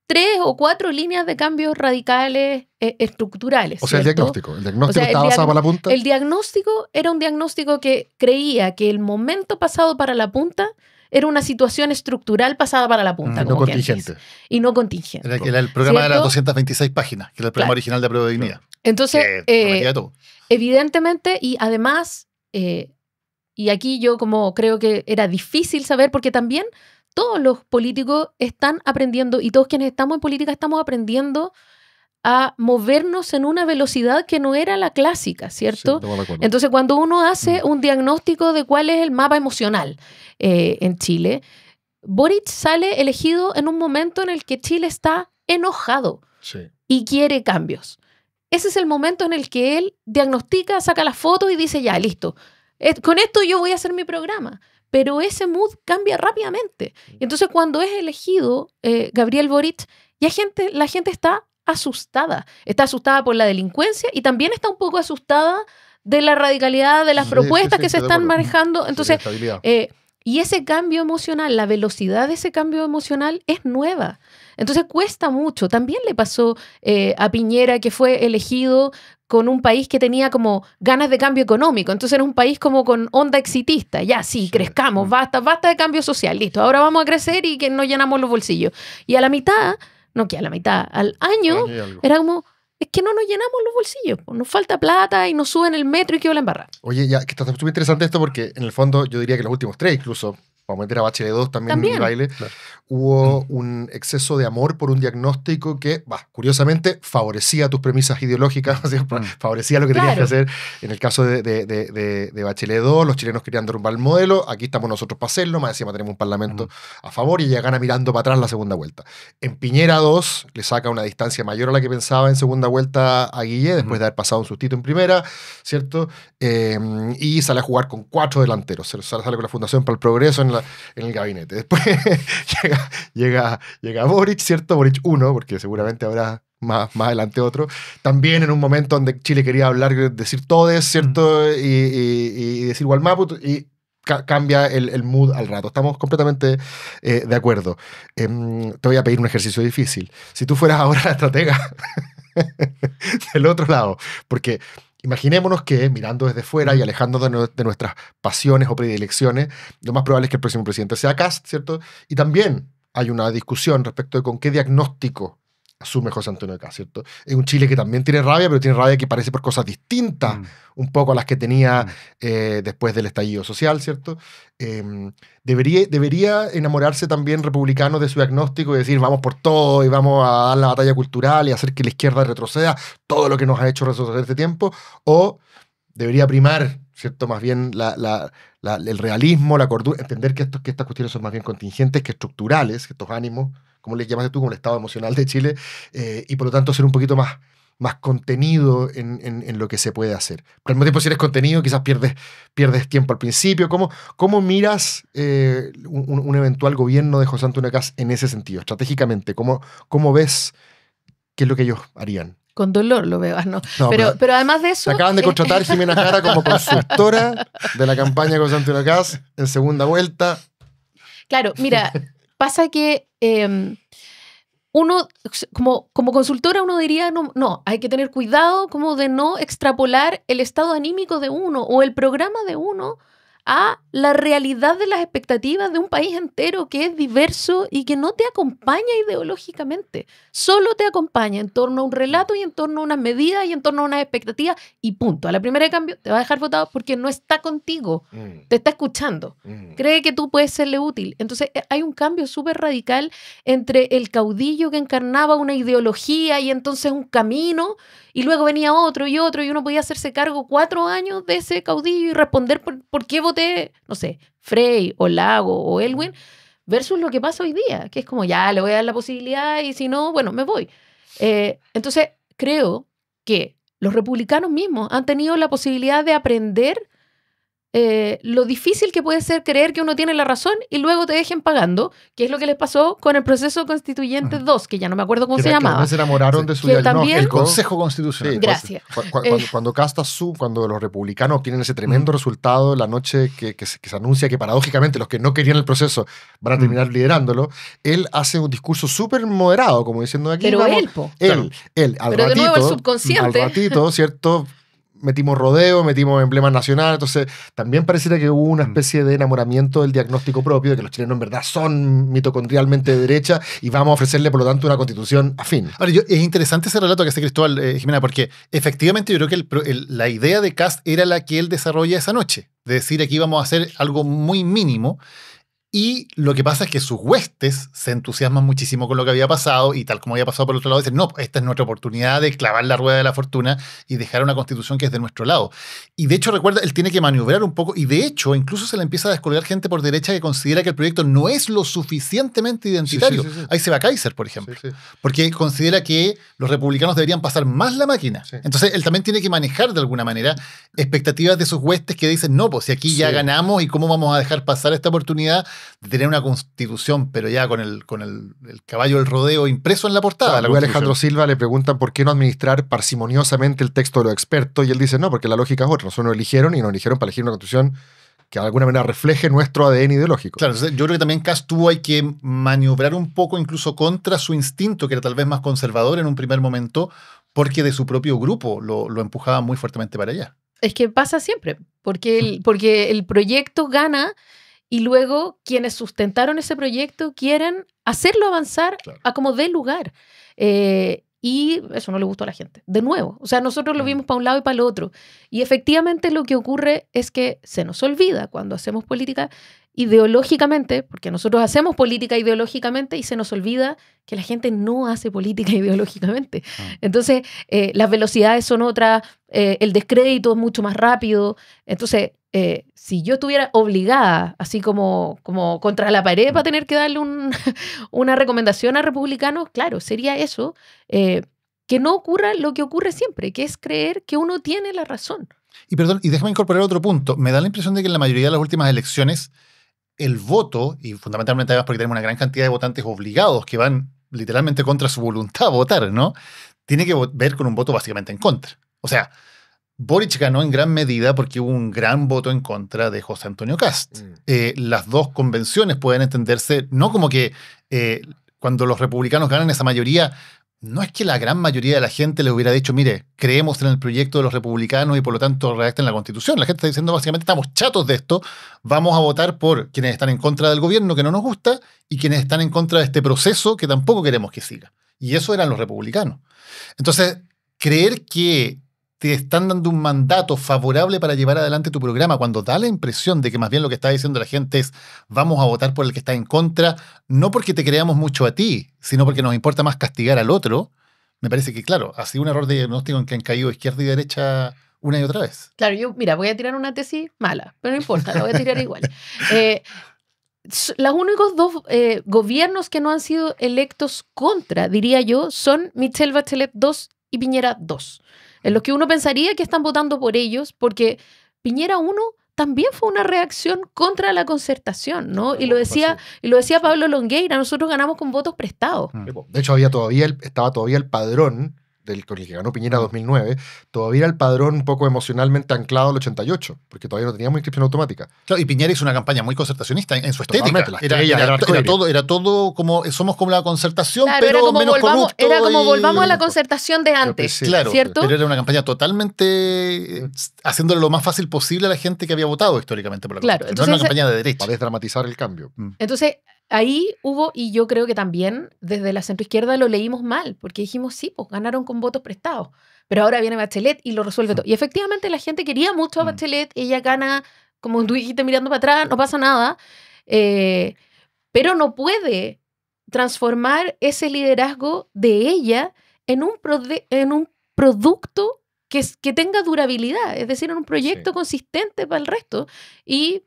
3 o 4 líneas de cambios radicales estructurales. O sea, ¿cierto? el diagnóstico estaba basado para la punta. El diagnóstico era un diagnóstico que creía que el momento pasado para la punta era una situación estructural pasada para la punta. Y no contingente. Y no contingente. Era el programa de las ¿cierto? 226 páginas, que era el programa original de Prueba de Dignidad. Entonces, Que todo. evidentemente, y además, y aquí yo como creo que era difícil saber, porque también todos los políticos están aprendiendo, y todos quienes estamos en política estamos aprendiendo a movernos en una velocidad que no era la clásica, ¿cierto? Sí, entonces, cuando uno hace un diagnóstico de cuál es el mapa emocional en Chile, Boric sale elegido en un momento en el que Chile está enojado y quiere cambios. Ese es el momento en el que él diagnostica, saca las fotos y dice, ya, listo, con esto yo voy a hacer mi programa. Pero ese mood cambia rápidamente. Y entonces cuando es elegido Gabriel Boric, la gente está asustada. Está asustada por la delincuencia y también está un poco asustada de la radicalidad de las propuestas que se están manejando. Entonces, y ese cambio emocional, la velocidad de ese cambio emocional es nueva. Entonces cuesta mucho. También le pasó a Piñera, que fue elegido con un país que tenía como ganas de cambio económico. Entonces era un país como con onda exitista. Ya, sí, crezcamos, basta de cambio social, listo. Ahora vamos a crecer y que nos llenamos los bolsillos. Y a la mitad, al año, era como, es que no nos llenamos los bolsillos. Pues, nos falta plata y nos suben el metro y quedó la embarrada. Oye, ya que está súper interesante esto porque en el fondo yo diría que los últimos 3 incluso, vamos a meter a Bachelet 2 también en el baile, hubo un exceso de amor por un diagnóstico que, curiosamente, favorecía tus premisas ideológicas, favorecía lo que tenías que hacer. En el caso de Bachelet 2, los chilenos querían derrumbar el modelo, aquí estamos nosotros para hacerlo, más encima tenemos un parlamento a favor y ella gana mirando para atrás la segunda vuelta. En Piñera 2 le saca una distancia mayor a la que pensaba en segunda vuelta a Guille, después de haber pasado un sustito en primera, ¿cierto? Y sale a jugar con 4 delanteros, sale con la Fundación para el Progreso en el gabinete. Después llega Boric, ¿cierto? Boric 1, porque seguramente habrá más adelante otro. También en un momento donde Chile quería hablar, decir todes, ¿cierto? Y decir Gualmapu, y cambia el mood al rato. Estamos completamente de acuerdo. Te voy a pedir un ejercicio difícil. Si tú fueras ahora la estratega del otro lado, porque imaginémonos que, mirando desde fuera y alejándonos de nuestras pasiones o predilecciones, lo más probable es que el próximo presidente sea Kast, ¿cierto? Y también hay una discusión respecto de con qué diagnóstico asume José Antonio Kast, ¿cierto? Es un Chile que también tiene rabia, pero tiene rabia que parece por cosas distintas un poco a las que tenía después del estallido social, ¿cierto? Debería enamorarse también republicano de su diagnóstico y decir vamos por todo y vamos a dar la batalla cultural y hacer que la izquierda retroceda todo lo que nos ha hecho retroceder este tiempo, o debería primar, ¿cierto? Más bien el realismo, la cordura, entender que estas cuestiones son más bien contingentes que estructurales, que estos ánimos, como les llamaste tú, como el estado emocional de Chile, y por lo tanto ser un poquito más contenido en lo que se puede hacer. Pero al mismo tiempo, si eres contenido, quizás pierdes tiempo al principio. ¿Cómo miras un eventual gobierno de José Antonio Kast en ese sentido, estratégicamente? ¿Cómo ves qué es lo que ellos harían? Con dolor lo veo, ¿no? Pero además de eso... Se acaban de contratar Jimena Jara como consultora de la campaña de José Antonio Kast en segunda vuelta. Claro, mira, pasa que uno, como consultora, uno diría, no, hay que tener cuidado como de no extrapolar el estado anímico de uno o el programa de uno a la realidad de las expectativas de un país entero que es diverso y que no te acompaña ideológicamente. Solo te acompaña en torno a un relato y en torno a unas medidas y en torno a unas expectativas y punto. A la primera de cambio te va a dejar votado porque no está contigo, te está escuchando. Cree que tú puedes serle útil. Entonces hay un cambio súper radical entre el caudillo que encarnaba una ideología y entonces un camino, y luego venía otro y uno podía hacerse cargo 4 años de ese caudillo y responder por qué voté, no sé, Frey o Lago o Elwin, versus lo que pasa hoy día, que es como ya le voy a dar la posibilidad y si no, bueno, me voy. Entonces creo que los republicanos mismos han tenido la posibilidad de aprender lo difícil que puede ser creer que uno tiene la razón y luego te dejen pagando, que es lo que les pasó con el proceso constituyente 2, que ya no me acuerdo cómo se llamaba. Se enamoraron de su que diagnóstico. también- El Consejo Constitucional. Sí, Gracias. Cuando los republicanos obtienen ese tremendo resultado la noche que se anuncia que paradójicamente los que no querían el proceso van a terminar liderándolo, él hace un discurso súper moderado, como diciendo aquí Pero vamos, él, po. él, al Pero de nuevo el ratito, subconsciente. al ratito, ¿cierto? Metimos rodeo, metimos emblemas nacionales, entonces también pareciera que hubo una especie de enamoramiento del diagnóstico propio, de que los chilenos en verdad son mitocondrialmente de derecha y vamos a ofrecerle por lo tanto una constitución afín. Ahora, es interesante ese relato que hace Cristóbal Jimena, porque efectivamente yo creo que la idea de Kast era la que él desarrolla esa noche, de decir aquí vamos a hacer algo muy mínimo. Y lo que pasa es que sus huestes se entusiasman muchísimo con lo que había pasado y tal como había pasado por el otro lado, dicen, no, esta es nuestra oportunidad de clavar la rueda de la fortuna y dejar una constitución que es de nuestro lado. Y de hecho, recuerda, él tiene que maniobrar un poco y de hecho, incluso se le empieza a descolgar gente por derecha que considera que el proyecto no es lo suficientemente identitario. Sí. Ahí se va Kaiser, por ejemplo, Sí. porque considera que los republicanos deberían pasar más la máquina. Sí. Entonces, él también tiene que manejar de alguna manera expectativas de sus huestes que dicen, no, pues si aquí ya Sí. ganamos y cómo vamos a dejar pasar esta oportunidad de tener una constitución, pero ya con el caballo del rodeo impreso en la portada. de la Luego a Constitución. Alejandro Silva le preguntan por qué no administrar parsimoniosamente el texto de los expertos y él dice, no, porque la lógica es otra. Nosotros nos eligieron y nos eligieron para elegir una constitución que de alguna manera refleje nuestro ADN ideológico. Claro, entonces yo creo que también Kast tuvo que maniobrar un poco incluso contra su instinto, que era tal vez más conservador en un primer momento, porque de su propio grupo lo empujaba muy fuertemente para allá. Es que pasa siempre, porque el proyecto gana y luego quienes sustentaron ese proyecto quieren hacerlo avanzar Claro. a como dé lugar. Y eso no le gustó a la gente. De nuevo, o sea, nosotros lo vimos para un lado y para el otro. Y efectivamente lo que ocurre es que se nos olvida cuando hacemos política ideológicamente, porque nosotros hacemos política ideológicamente y se nos olvida que la gente no hace política ideológicamente. Entonces, las velocidades son otras, el descrédito es mucho más rápido. Entonces, si yo estuviera obligada, así como contra la pared para tener que darle una recomendación a republicanos, claro, sería eso, que no ocurra lo que ocurre siempre, que es creer que uno tiene la razón. Y perdón, y déjame incorporar otro punto. Me da la impresión de que en la mayoría de las últimas elecciones, el voto, y fundamentalmente además porque tenemos una gran cantidad de votantes obligados que van literalmente contra su voluntad a votar, ¿no? Tiene que ver con un voto básicamente en contra. O sea, Boric ganó en gran medida porque hubo un gran voto en contra de José Antonio Kast. Las dos convenciones pueden entenderse, no como que cuando los republicanos ganan esa mayoría, no es que la gran mayoría de la gente le hubiera dicho, mire, creemos en el proyecto de los republicanos y por lo tanto redacten la Constitución. La gente está diciendo básicamente, estamos chatos de esto, vamos a votar por quienes están en contra del gobierno que no nos gusta y quienes están en contra de este proceso que tampoco queremos que siga. Y eso eran los republicanos. Entonces, creer que te están dando un mandato favorable para llevar adelante tu programa, cuando da la impresión de que más bien lo que está diciendo la gente es vamos a votar por el que está en contra, no porque te creamos mucho a ti, sino porque nos importa más castigar al otro, me parece que, claro, ha sido un error de diagnóstico en que han caído izquierda y derecha una y otra vez. Claro, yo, mira, voy a tirar una tesis mala, pero no importa, la voy a tirar igual. Los únicos dos gobiernos que no han sido electos contra, diría yo, son Michelle Bachelet 2 y Piñera 2. En los que uno pensaría que están votando por ellos, porque Piñera 1 también fue una reacción contra la concertación, ¿no? Y lo decía Pablo Longueira, nosotros ganamos con votos prestados. De hecho, estaba todavía el padrón con el que ganó Piñera 2009, todavía era el padrón un poco emocionalmente anclado al 88, porque todavía no teníamos inscripción automática. Claro, y Piñera hizo una campaña muy concertacionista en su estética. Era todo como, somos como la concertación, claro, pero menos corrupto. Era como volvamos a la concertación de antes, claro, ¿cierto? Pero era una campaña totalmente haciéndole lo más fácil posible a la gente que había votado históricamente por la claro, entonces, no era una campaña de derecha. Para desdramatizar el cambio. Entonces, ahí hubo, y yo creo que también desde la centroizquierda lo leímos mal, porque dijimos, sí, pues ganaron con votos prestados, pero ahora viene Bachelet y lo resuelve todo. Y efectivamente la gente quería mucho a Bachelet, ella gana, como tú dijiste, mirando para atrás, no pasa nada, pero no puede transformar ese liderazgo de ella en un producto que tenga durabilidad, es decir, en un proyecto consistente para el resto. Y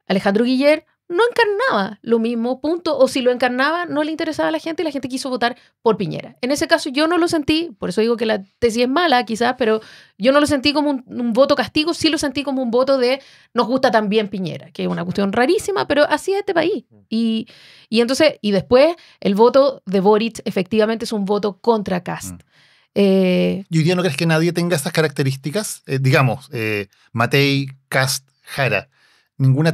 Alejandro Guiller no encarnaba lo mismo, punto. O si lo encarnaba, no le interesaba a la gente y la gente quiso votar por Piñera. En ese caso yo no lo sentí, por eso digo que la tesis es mala quizás, pero yo no lo sentí como un voto castigo, sí lo sentí como un voto de nos gusta también Piñera, que es una cuestión rarísima, pero así es este país. Y entonces, y después el voto de Boric efectivamente es un voto contra Kast. ¿Y hoy día no crees que nadie tenga esas características? Digamos, Matei, Kast, Jara. Ninguno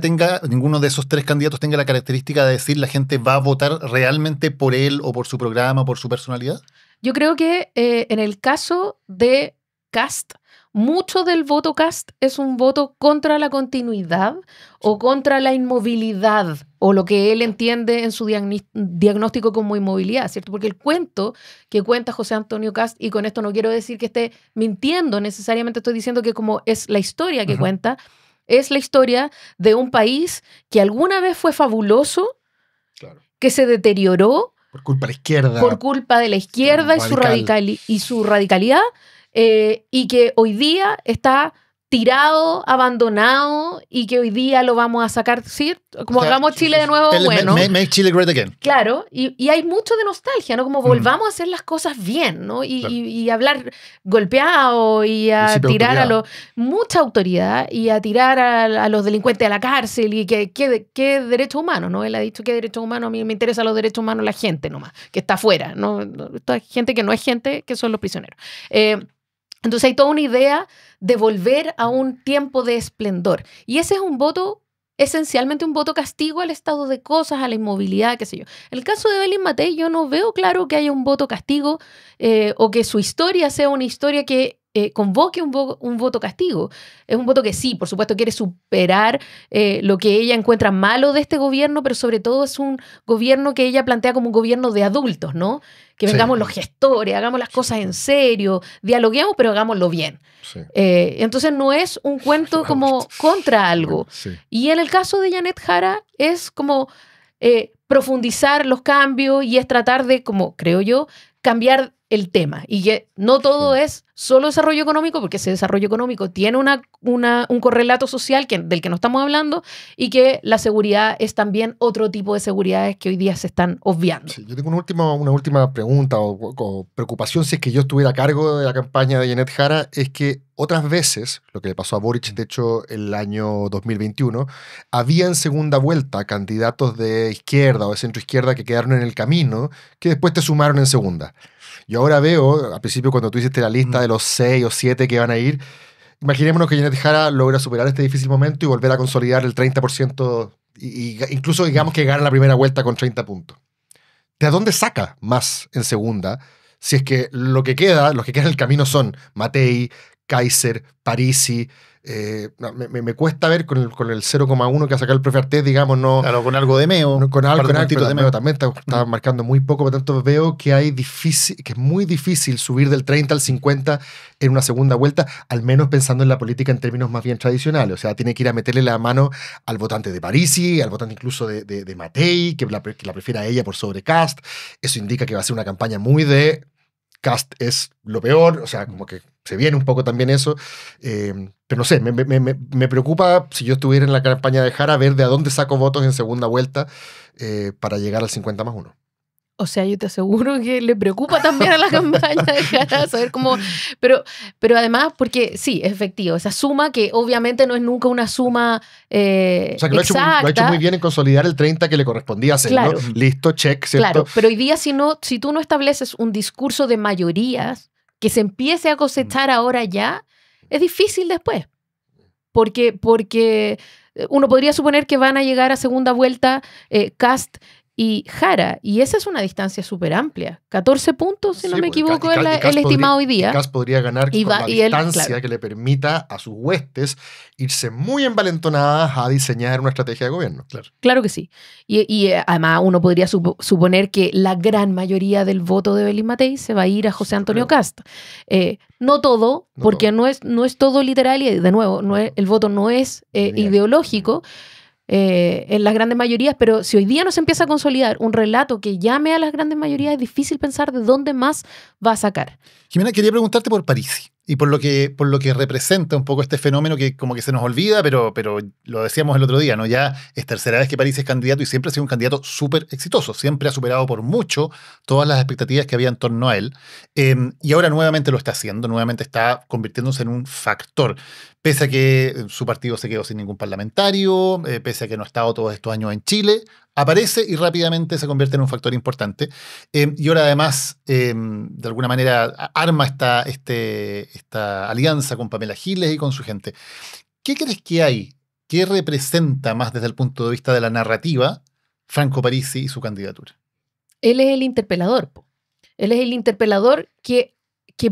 de esos tres candidatos tenga la característica de decir la gente va a votar realmente por él o por su programa o por su personalidad. Yo creo que en el caso de Kast, mucho del voto Kast es un voto contra la continuidad o contra la inmovilidad o lo que él entiende en su diagnóstico como inmovilidad, ¿cierto? Porque el cuento que cuenta José Antonio Kast, y con esto no quiero decir que esté mintiendo necesariamente, estoy diciendo que como es la historia que cuenta, es la historia de un país que alguna vez fue fabuloso, Claro. que se deterioró Por culpa de la izquierda. por culpa de la izquierda y su radicalidad, y que hoy día está tirado, abandonado, y que hoy día lo vamos a sacar, ¿sí? Como hagamos Chile de nuevo, bueno. Make Chile great again. Claro, y hay mucho de nostalgia, ¿no? Como volvamos a hacer las cosas bien, ¿no? Y hablar golpeado y a tirar mucha autoridad y a tirar a los delincuentes a la cárcel y qué derecho humano, ¿no? Él ha dicho que derecho humano, a mí me interesan los derechos humanos, la gente nomás, que está afuera, ¿no? Esta gente que no es gente, que son los prisioneros. Entonces hay toda una idea de volver a un tiempo de esplendor. Y ese es un voto, esencialmente un voto castigo al estado de cosas, a la inmovilidad, qué sé yo. En el caso de Evelyn Matei, yo no veo claro que haya un voto castigo o que su historia sea una historia que convoque un voto castigo. Es un voto que sí, por supuesto, quiere superar lo que ella encuentra malo de este gobierno, pero sobre todo es un gobierno que ella plantea como un gobierno de adultos, ¿no? Que vengamos los gestores, hagamos las cosas en serio, dialoguemos, pero hagámoslo bien. Sí. Entonces no es un cuento como contra algo. Sí. Y en el caso de Janet Jara es como profundizar los cambios y es tratar de, como creo yo, cambiar el tema y que no todo es solo desarrollo económico, porque ese desarrollo económico tiene un correlato social del que no estamos hablando, y que la seguridad es también otro tipo de seguridades que hoy día se están obviando. Sí, yo tengo una última pregunta o preocupación si es que yo estuviera a cargo de la campaña de Janet Jara, es que otras veces, lo que le pasó a Boric, de hecho, el año 2021, había en segunda vuelta candidatos de izquierda o de centro izquierda que quedaron en el camino, que después te sumaron en segunda. Yo ahora veo, al principio cuando tú hiciste la lista de los 6 o 7 que van a ir, imaginémonos que Janet Jara logra superar este difícil momento y volver a consolidar el 30% y incluso digamos que gana la primera vuelta con 30 puntos. ¿De dónde saca más en segunda si es que los que quedan en el camino son Matei, Kaiser, Parisi? Me cuesta ver con el 0,1 que ha sacado el profe Artés, digamos, no. Claro, con algo de Meo. Con algo de Meo también está marcando muy poco, por lo tanto veo que que es muy difícil subir del 30 al 50 en una segunda vuelta, al menos pensando en la política en términos más bien tradicionales. O sea, tiene que ir a meterle la mano al votante de Parisi, al votante incluso de Matei, que la prefiera a ella por sobre Kast. Eso indica que va a ser una campaña muy de Kast es lo peor, o sea, como que se viene un poco también eso, pero no sé, me preocupa si yo estuviera en la campaña de Jara ver de a dónde saco votos en segunda vuelta para llegar al 50+1. O sea, yo te aseguro que le preocupa también a la campaña de Jara saber cómo... Pero además, porque sí, es efectivo, esa suma que obviamente no es nunca una suma o sea, que lo ha hecho muy bien en consolidar el 30 que le correspondía hacerlo. Claro. Listo, check, ¿cierto? Claro, pero hoy día si tú no estableces un discurso de mayorías que se empiece a cosechar ahora ya, es difícil después. Porque uno podría suponer que van a llegar a segunda vuelta Kast y Jara, y esa es una distancia súper amplia. 14 puntos, si no me equivoco, es el estimado hoy día. Kast podría ganar con la distancia que le permita a sus huestes irse muy envalentonadas a diseñar una estrategia de gobierno. Claro que sí. Y además uno podría suponer que la gran mayoría del voto de Evelyn Matei se va a ir a José Antonio Kast. No todo, porque no es todo literal, y de nuevo, el voto no es ideológico, en las grandes mayorías, pero si hoy día no se empieza a consolidar un relato que llame a las grandes mayorías, es difícil pensar de dónde más va a sacar. Jimena, quería preguntarte por Parisi. Y por lo que representa un poco este fenómeno que como que se nos olvida, pero lo decíamos el otro día, ¿no? Ya es tercera vez que Parisi es candidato y siempre ha sido un candidato súper exitoso. Siempre ha superado por mucho todas las expectativas que había en torno a él. Y ahora nuevamente lo está haciendo, nuevamente está convirtiéndose en un factor. Pese a que su partido se quedó sin ningún parlamentario, pese a que no ha estado todos estos años en Chile, aparece y rápidamente se convierte en un factor importante. Y ahora además, de alguna manera, arma esta alianza con Pamela Giles y con su gente. ¿Qué crees que hay? ¿Qué representa más desde el punto de vista de la narrativa Franco Parisi y su candidatura? Él es el interpelador. Él es el interpelador que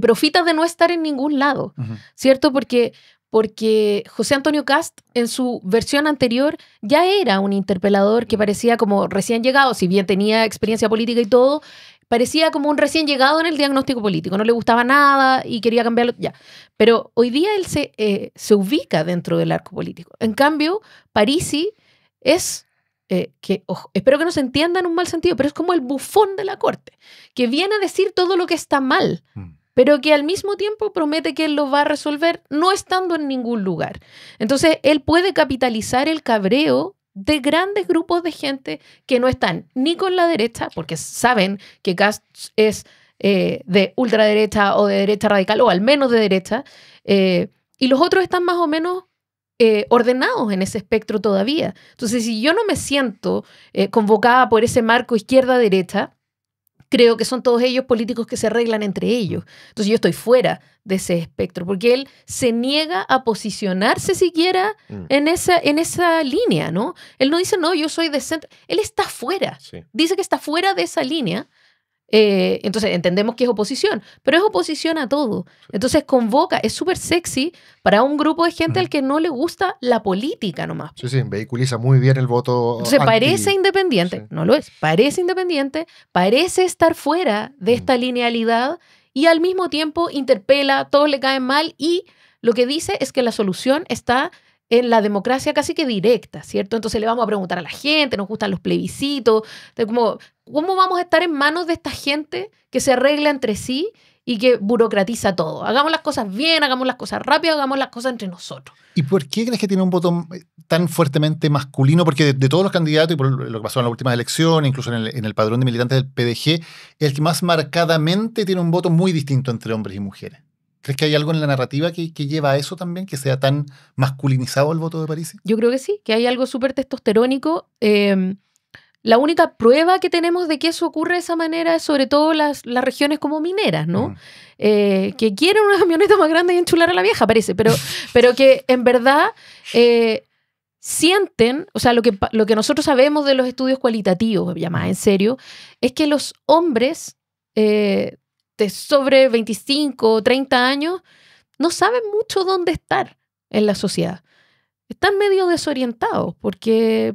profita de no estar en ningún lado, ¿cierto? Porque José Antonio Kast, en su versión anterior, ya era un interpelador que parecía como recién llegado, si bien tenía experiencia política y todo, parecía como un recién llegado en el diagnóstico político, no le gustaba nada y quería cambiarlo, ya. Pero hoy día él se ubica dentro del arco político. En cambio, Parisi es, espero que no se entienda en un mal sentido, pero es como el bufón de la corte, que viene a decir todo lo que está mal, pero que al mismo tiempo promete que él lo va a resolver no estando en ningún lugar. Entonces, él puede capitalizar el cabreo de grandes grupos de gente que no están ni con la derecha, porque saben que Kast es de ultraderecha o de derecha radical, o al menos de derecha, y los otros están más o menos ordenados en ese espectro todavía. Entonces, si yo no me siento convocada por ese marco izquierda-derecha, creo que son todos ellos políticos que se arreglan entre ellos. Entonces yo estoy fuera de ese espectro, porque él se niega a posicionarse siquiera en esa línea, ¿no? Él no dice, no, yo soy de centro. Él está fuera. Sí. Dice que está fuera de esa línea. Entonces entendemos que es oposición, pero es oposición a todo. Entonces convoca, es súper sexy para un grupo de gente al que no le gusta la política nomás. Sí, vehiculiza muy bien el voto. Entonces parece independiente, no lo es, parece independiente, parece estar fuera de esta linealidad y al mismo tiempo interpela, todos le caen mal y lo que dice es que la solución está en la democracia casi que directa, ¿cierto? Entonces le vamos a preguntar a la gente, nos gustan los plebiscitos, ¿cómo vamos a estar en manos de esta gente que se arregla entre sí y que burocratiza todo? Hagamos las cosas bien, hagamos las cosas rápido, hagamos las cosas entre nosotros. ¿Y por qué crees que tiene un voto tan fuertemente masculino? Porque de todos los candidatos, y por lo que pasó en las últimas elecciones, incluso en el padrón de militantes del PDG, el que más marcadamente tiene un voto muy distinto entre hombres y mujeres. ¿Crees que hay algo en la narrativa que lleva a eso también, que sea tan masculinizado el voto de Parisi? Yo creo que sí, que hay algo súper testosterónico. La única prueba que tenemos de que eso ocurre de esa manera es sobre todo las regiones como mineras, ¿no? Que quieren una camioneta más grande y enchular a la vieja, parece, pero que en verdad sienten, o sea, lo que nosotros sabemos de los estudios cualitativos, ya más en serio, es que los hombres de sobre 25 o 30 años no saben mucho dónde estar en la sociedad. Están medio desorientados porque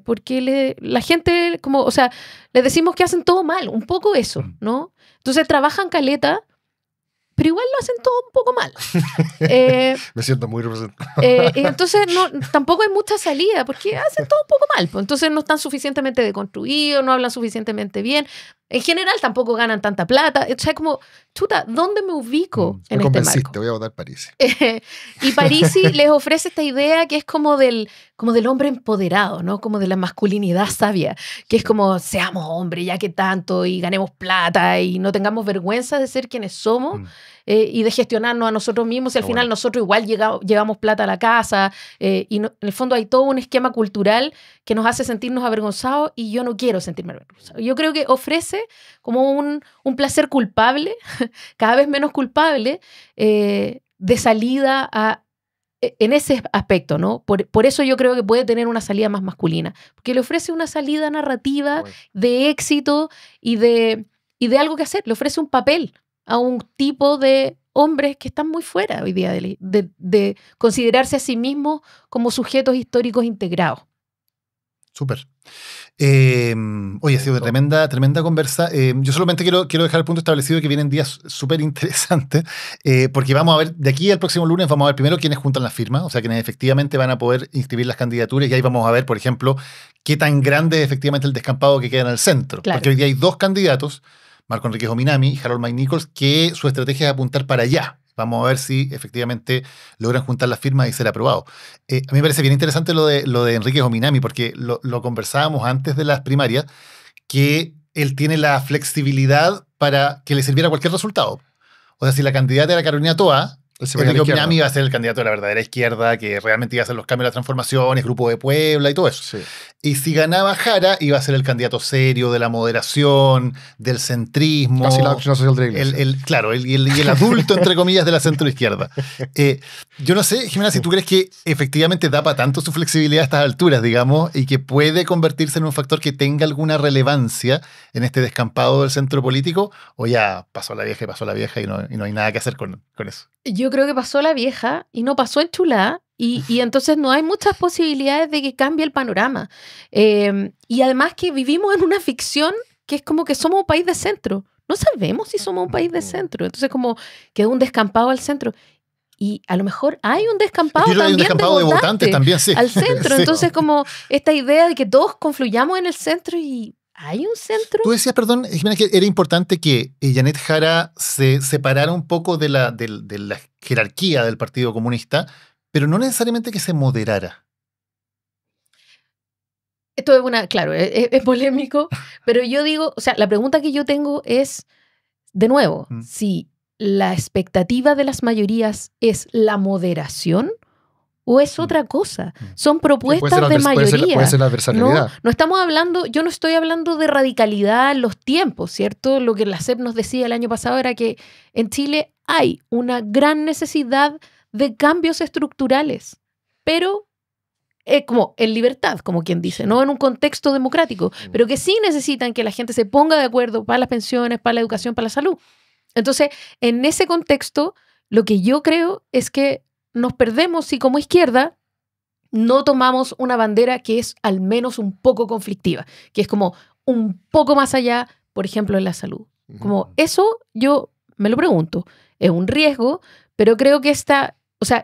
la gente, como, o sea, les decimos que hacen todo mal, un poco eso, ¿no? Entonces trabajan caleta, pero igual lo hacen todo un poco mal. Me siento muy representado. Entonces tampoco hay mucha salida porque hacen todo un poco mal. Pues. Entonces no están suficientemente deconstruidos, no hablan suficientemente bien. En general tampoco ganan tanta plata. O sea, como, chuta, ¿dónde me ubico en este marco? Te voy a votar Parisi. Y Parisi les ofrece esta idea que es como del hombre empoderado, ¿no? Como de la masculinidad sabia, que es como, seamos hombres ya que tanto y ganemos plata y no tengamos vergüenza de ser quienes somos y de gestionarnos a nosotros mismos y al final nosotros igual llevamos plata a la casa y en el fondo hay todo un esquema cultural que nos hace sentirnos avergonzados y yo no quiero sentirme avergonzado. Yo creo que ofrece como un placer culpable, cada vez menos culpable, de salida en ese aspecto, ¿no? Por eso yo creo que puede tener una salida más masculina, porque le ofrece una salida narrativa de éxito y de algo que hacer, le ofrece un papel a un tipo de hombres que están muy fuera hoy día de considerarse a sí mismos como sujetos históricos integrados. Súper. Oye, ha sido tremenda conversa. Yo solamente quiero dejar el punto establecido que vienen días súper interesantes, porque vamos a ver, de aquí al próximo lunes vamos a ver primero quiénes juntan las firmas, o sea, quienes efectivamente van a poder inscribir las candidaturas, y ahí vamos a ver, por ejemplo, qué tan grande es efectivamente el descampado que queda en el centro. Claro. Porque hoy día hay dos candidatos, Marco Enríquez Ominami y Harold Mike Nichols, que su estrategia es apuntar para allá. Vamos a ver si efectivamente logran juntar las firmas y ser aprobado. A mí me parece bien interesante lo de Enrique Jominami, porque lo conversábamos antes de las primarias, que él tiene la flexibilidad para que le sirviera cualquier resultado. O sea, si la candidata era Carolina Toa, Enrique Jominami iba a ser el candidato de la verdadera izquierda, que realmente iba a hacer los cambios, las transformaciones, Grupo de Puebla y todo eso. Sí. Y si ganaba Jara, iba a ser el candidato serio de la moderación, del centrismo. Casi la doctrina social de la Iglesia. Claro, el adulto, entre comillas, de la centroizquierda. Yo no sé, Jimena, si tú crees que efectivamente da para tanto su flexibilidad a estas alturas, digamos, y que puede convertirse en un factor que tenga alguna relevancia en este descampado del centro político, o ya pasó la vieja y no hay nada que hacer con eso. Yo creo que pasó la vieja y no pasó en chulá. Y entonces no hay muchas posibilidades de que cambie el panorama. Y además que vivimos en una ficción que es como que somos un país de centro. No sabemos si somos un país de centro. Entonces como quedó un descampado al centro. Y a lo mejor hay un descampado también, hay un descampado de votantes también, sí. Al centro. Sí. Entonces como esta idea de que todos confluyamos en el centro y ¿hay un centro? Tú decías, perdón, Jimena, que era importante que Janet Jara se separara un poco de la jerarquía del Partido Comunista, pero no necesariamente que se moderara. Esto es claro, es polémico, pero yo digo, o sea, la pregunta que yo tengo es, de nuevo, si la expectativa de las mayorías es la moderación o es otra cosa. Son propuestas de mayoría. Puede ser la adversariedad. No estamos hablando, yo no estoy hablando de radicalidad en los tiempos, ¿cierto? Lo que la CEP nos decía el año pasado era que en Chile hay una gran necesidad de cambios estructurales, pero como en libertad, como quien dice, no en un contexto democrático, pero que sí necesitan que la gente se ponga de acuerdo para las pensiones, para la educación, para la salud. Entonces, en ese contexto, lo que yo creo es que nos perdemos si como izquierda no tomamos una bandera que es al menos un poco conflictiva, que es como un poco más allá, por ejemplo, en la salud. Como eso yo me lo pregunto, es un riesgo, pero creo que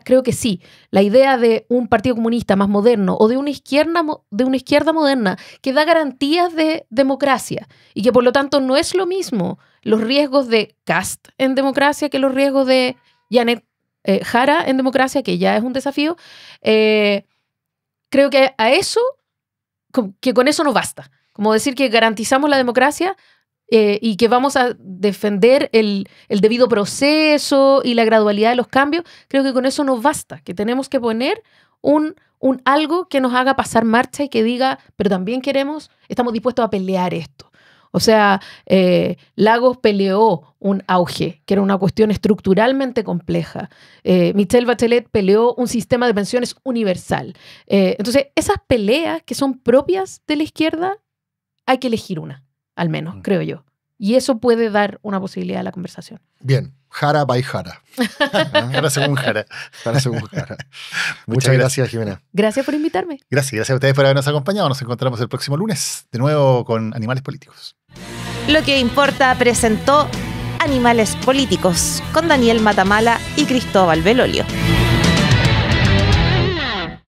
creo que sí, la idea de un partido comunista más moderno o de una izquierda moderna que da garantías de democracia y que por lo tanto no es lo mismo los riesgos de Kast en democracia que los riesgos de Janet Jara en democracia, que ya es un desafío. Creo que con eso no basta. Como decir que garantizamos la democracia y que vamos a defender el debido proceso y la gradualidad de los cambios, creo que con eso no basta, que tenemos que poner un algo que nos haga pasar marcha y que diga, pero también estamos dispuestos a pelear esto. O sea, Lagos peleó un auge, que era una cuestión estructuralmente compleja. Michelle Bachelet peleó un sistema de pensiones universal. Entonces, esas peleas que son propias de la izquierda, hay que elegir una, al menos, creo yo. Y eso puede dar una posibilidad a la conversación. Bien, Jara by Jara. Jara según Jara. Jara según Jara. Muchas gracias, Jimena. Gracias por invitarme. Gracias a ustedes por habernos acompañado. Nos encontramos el próximo lunes, de nuevo con Animales Políticos. Lo que importa presentó Animales Políticos con Daniel Matamala y Cristóbal Belolio.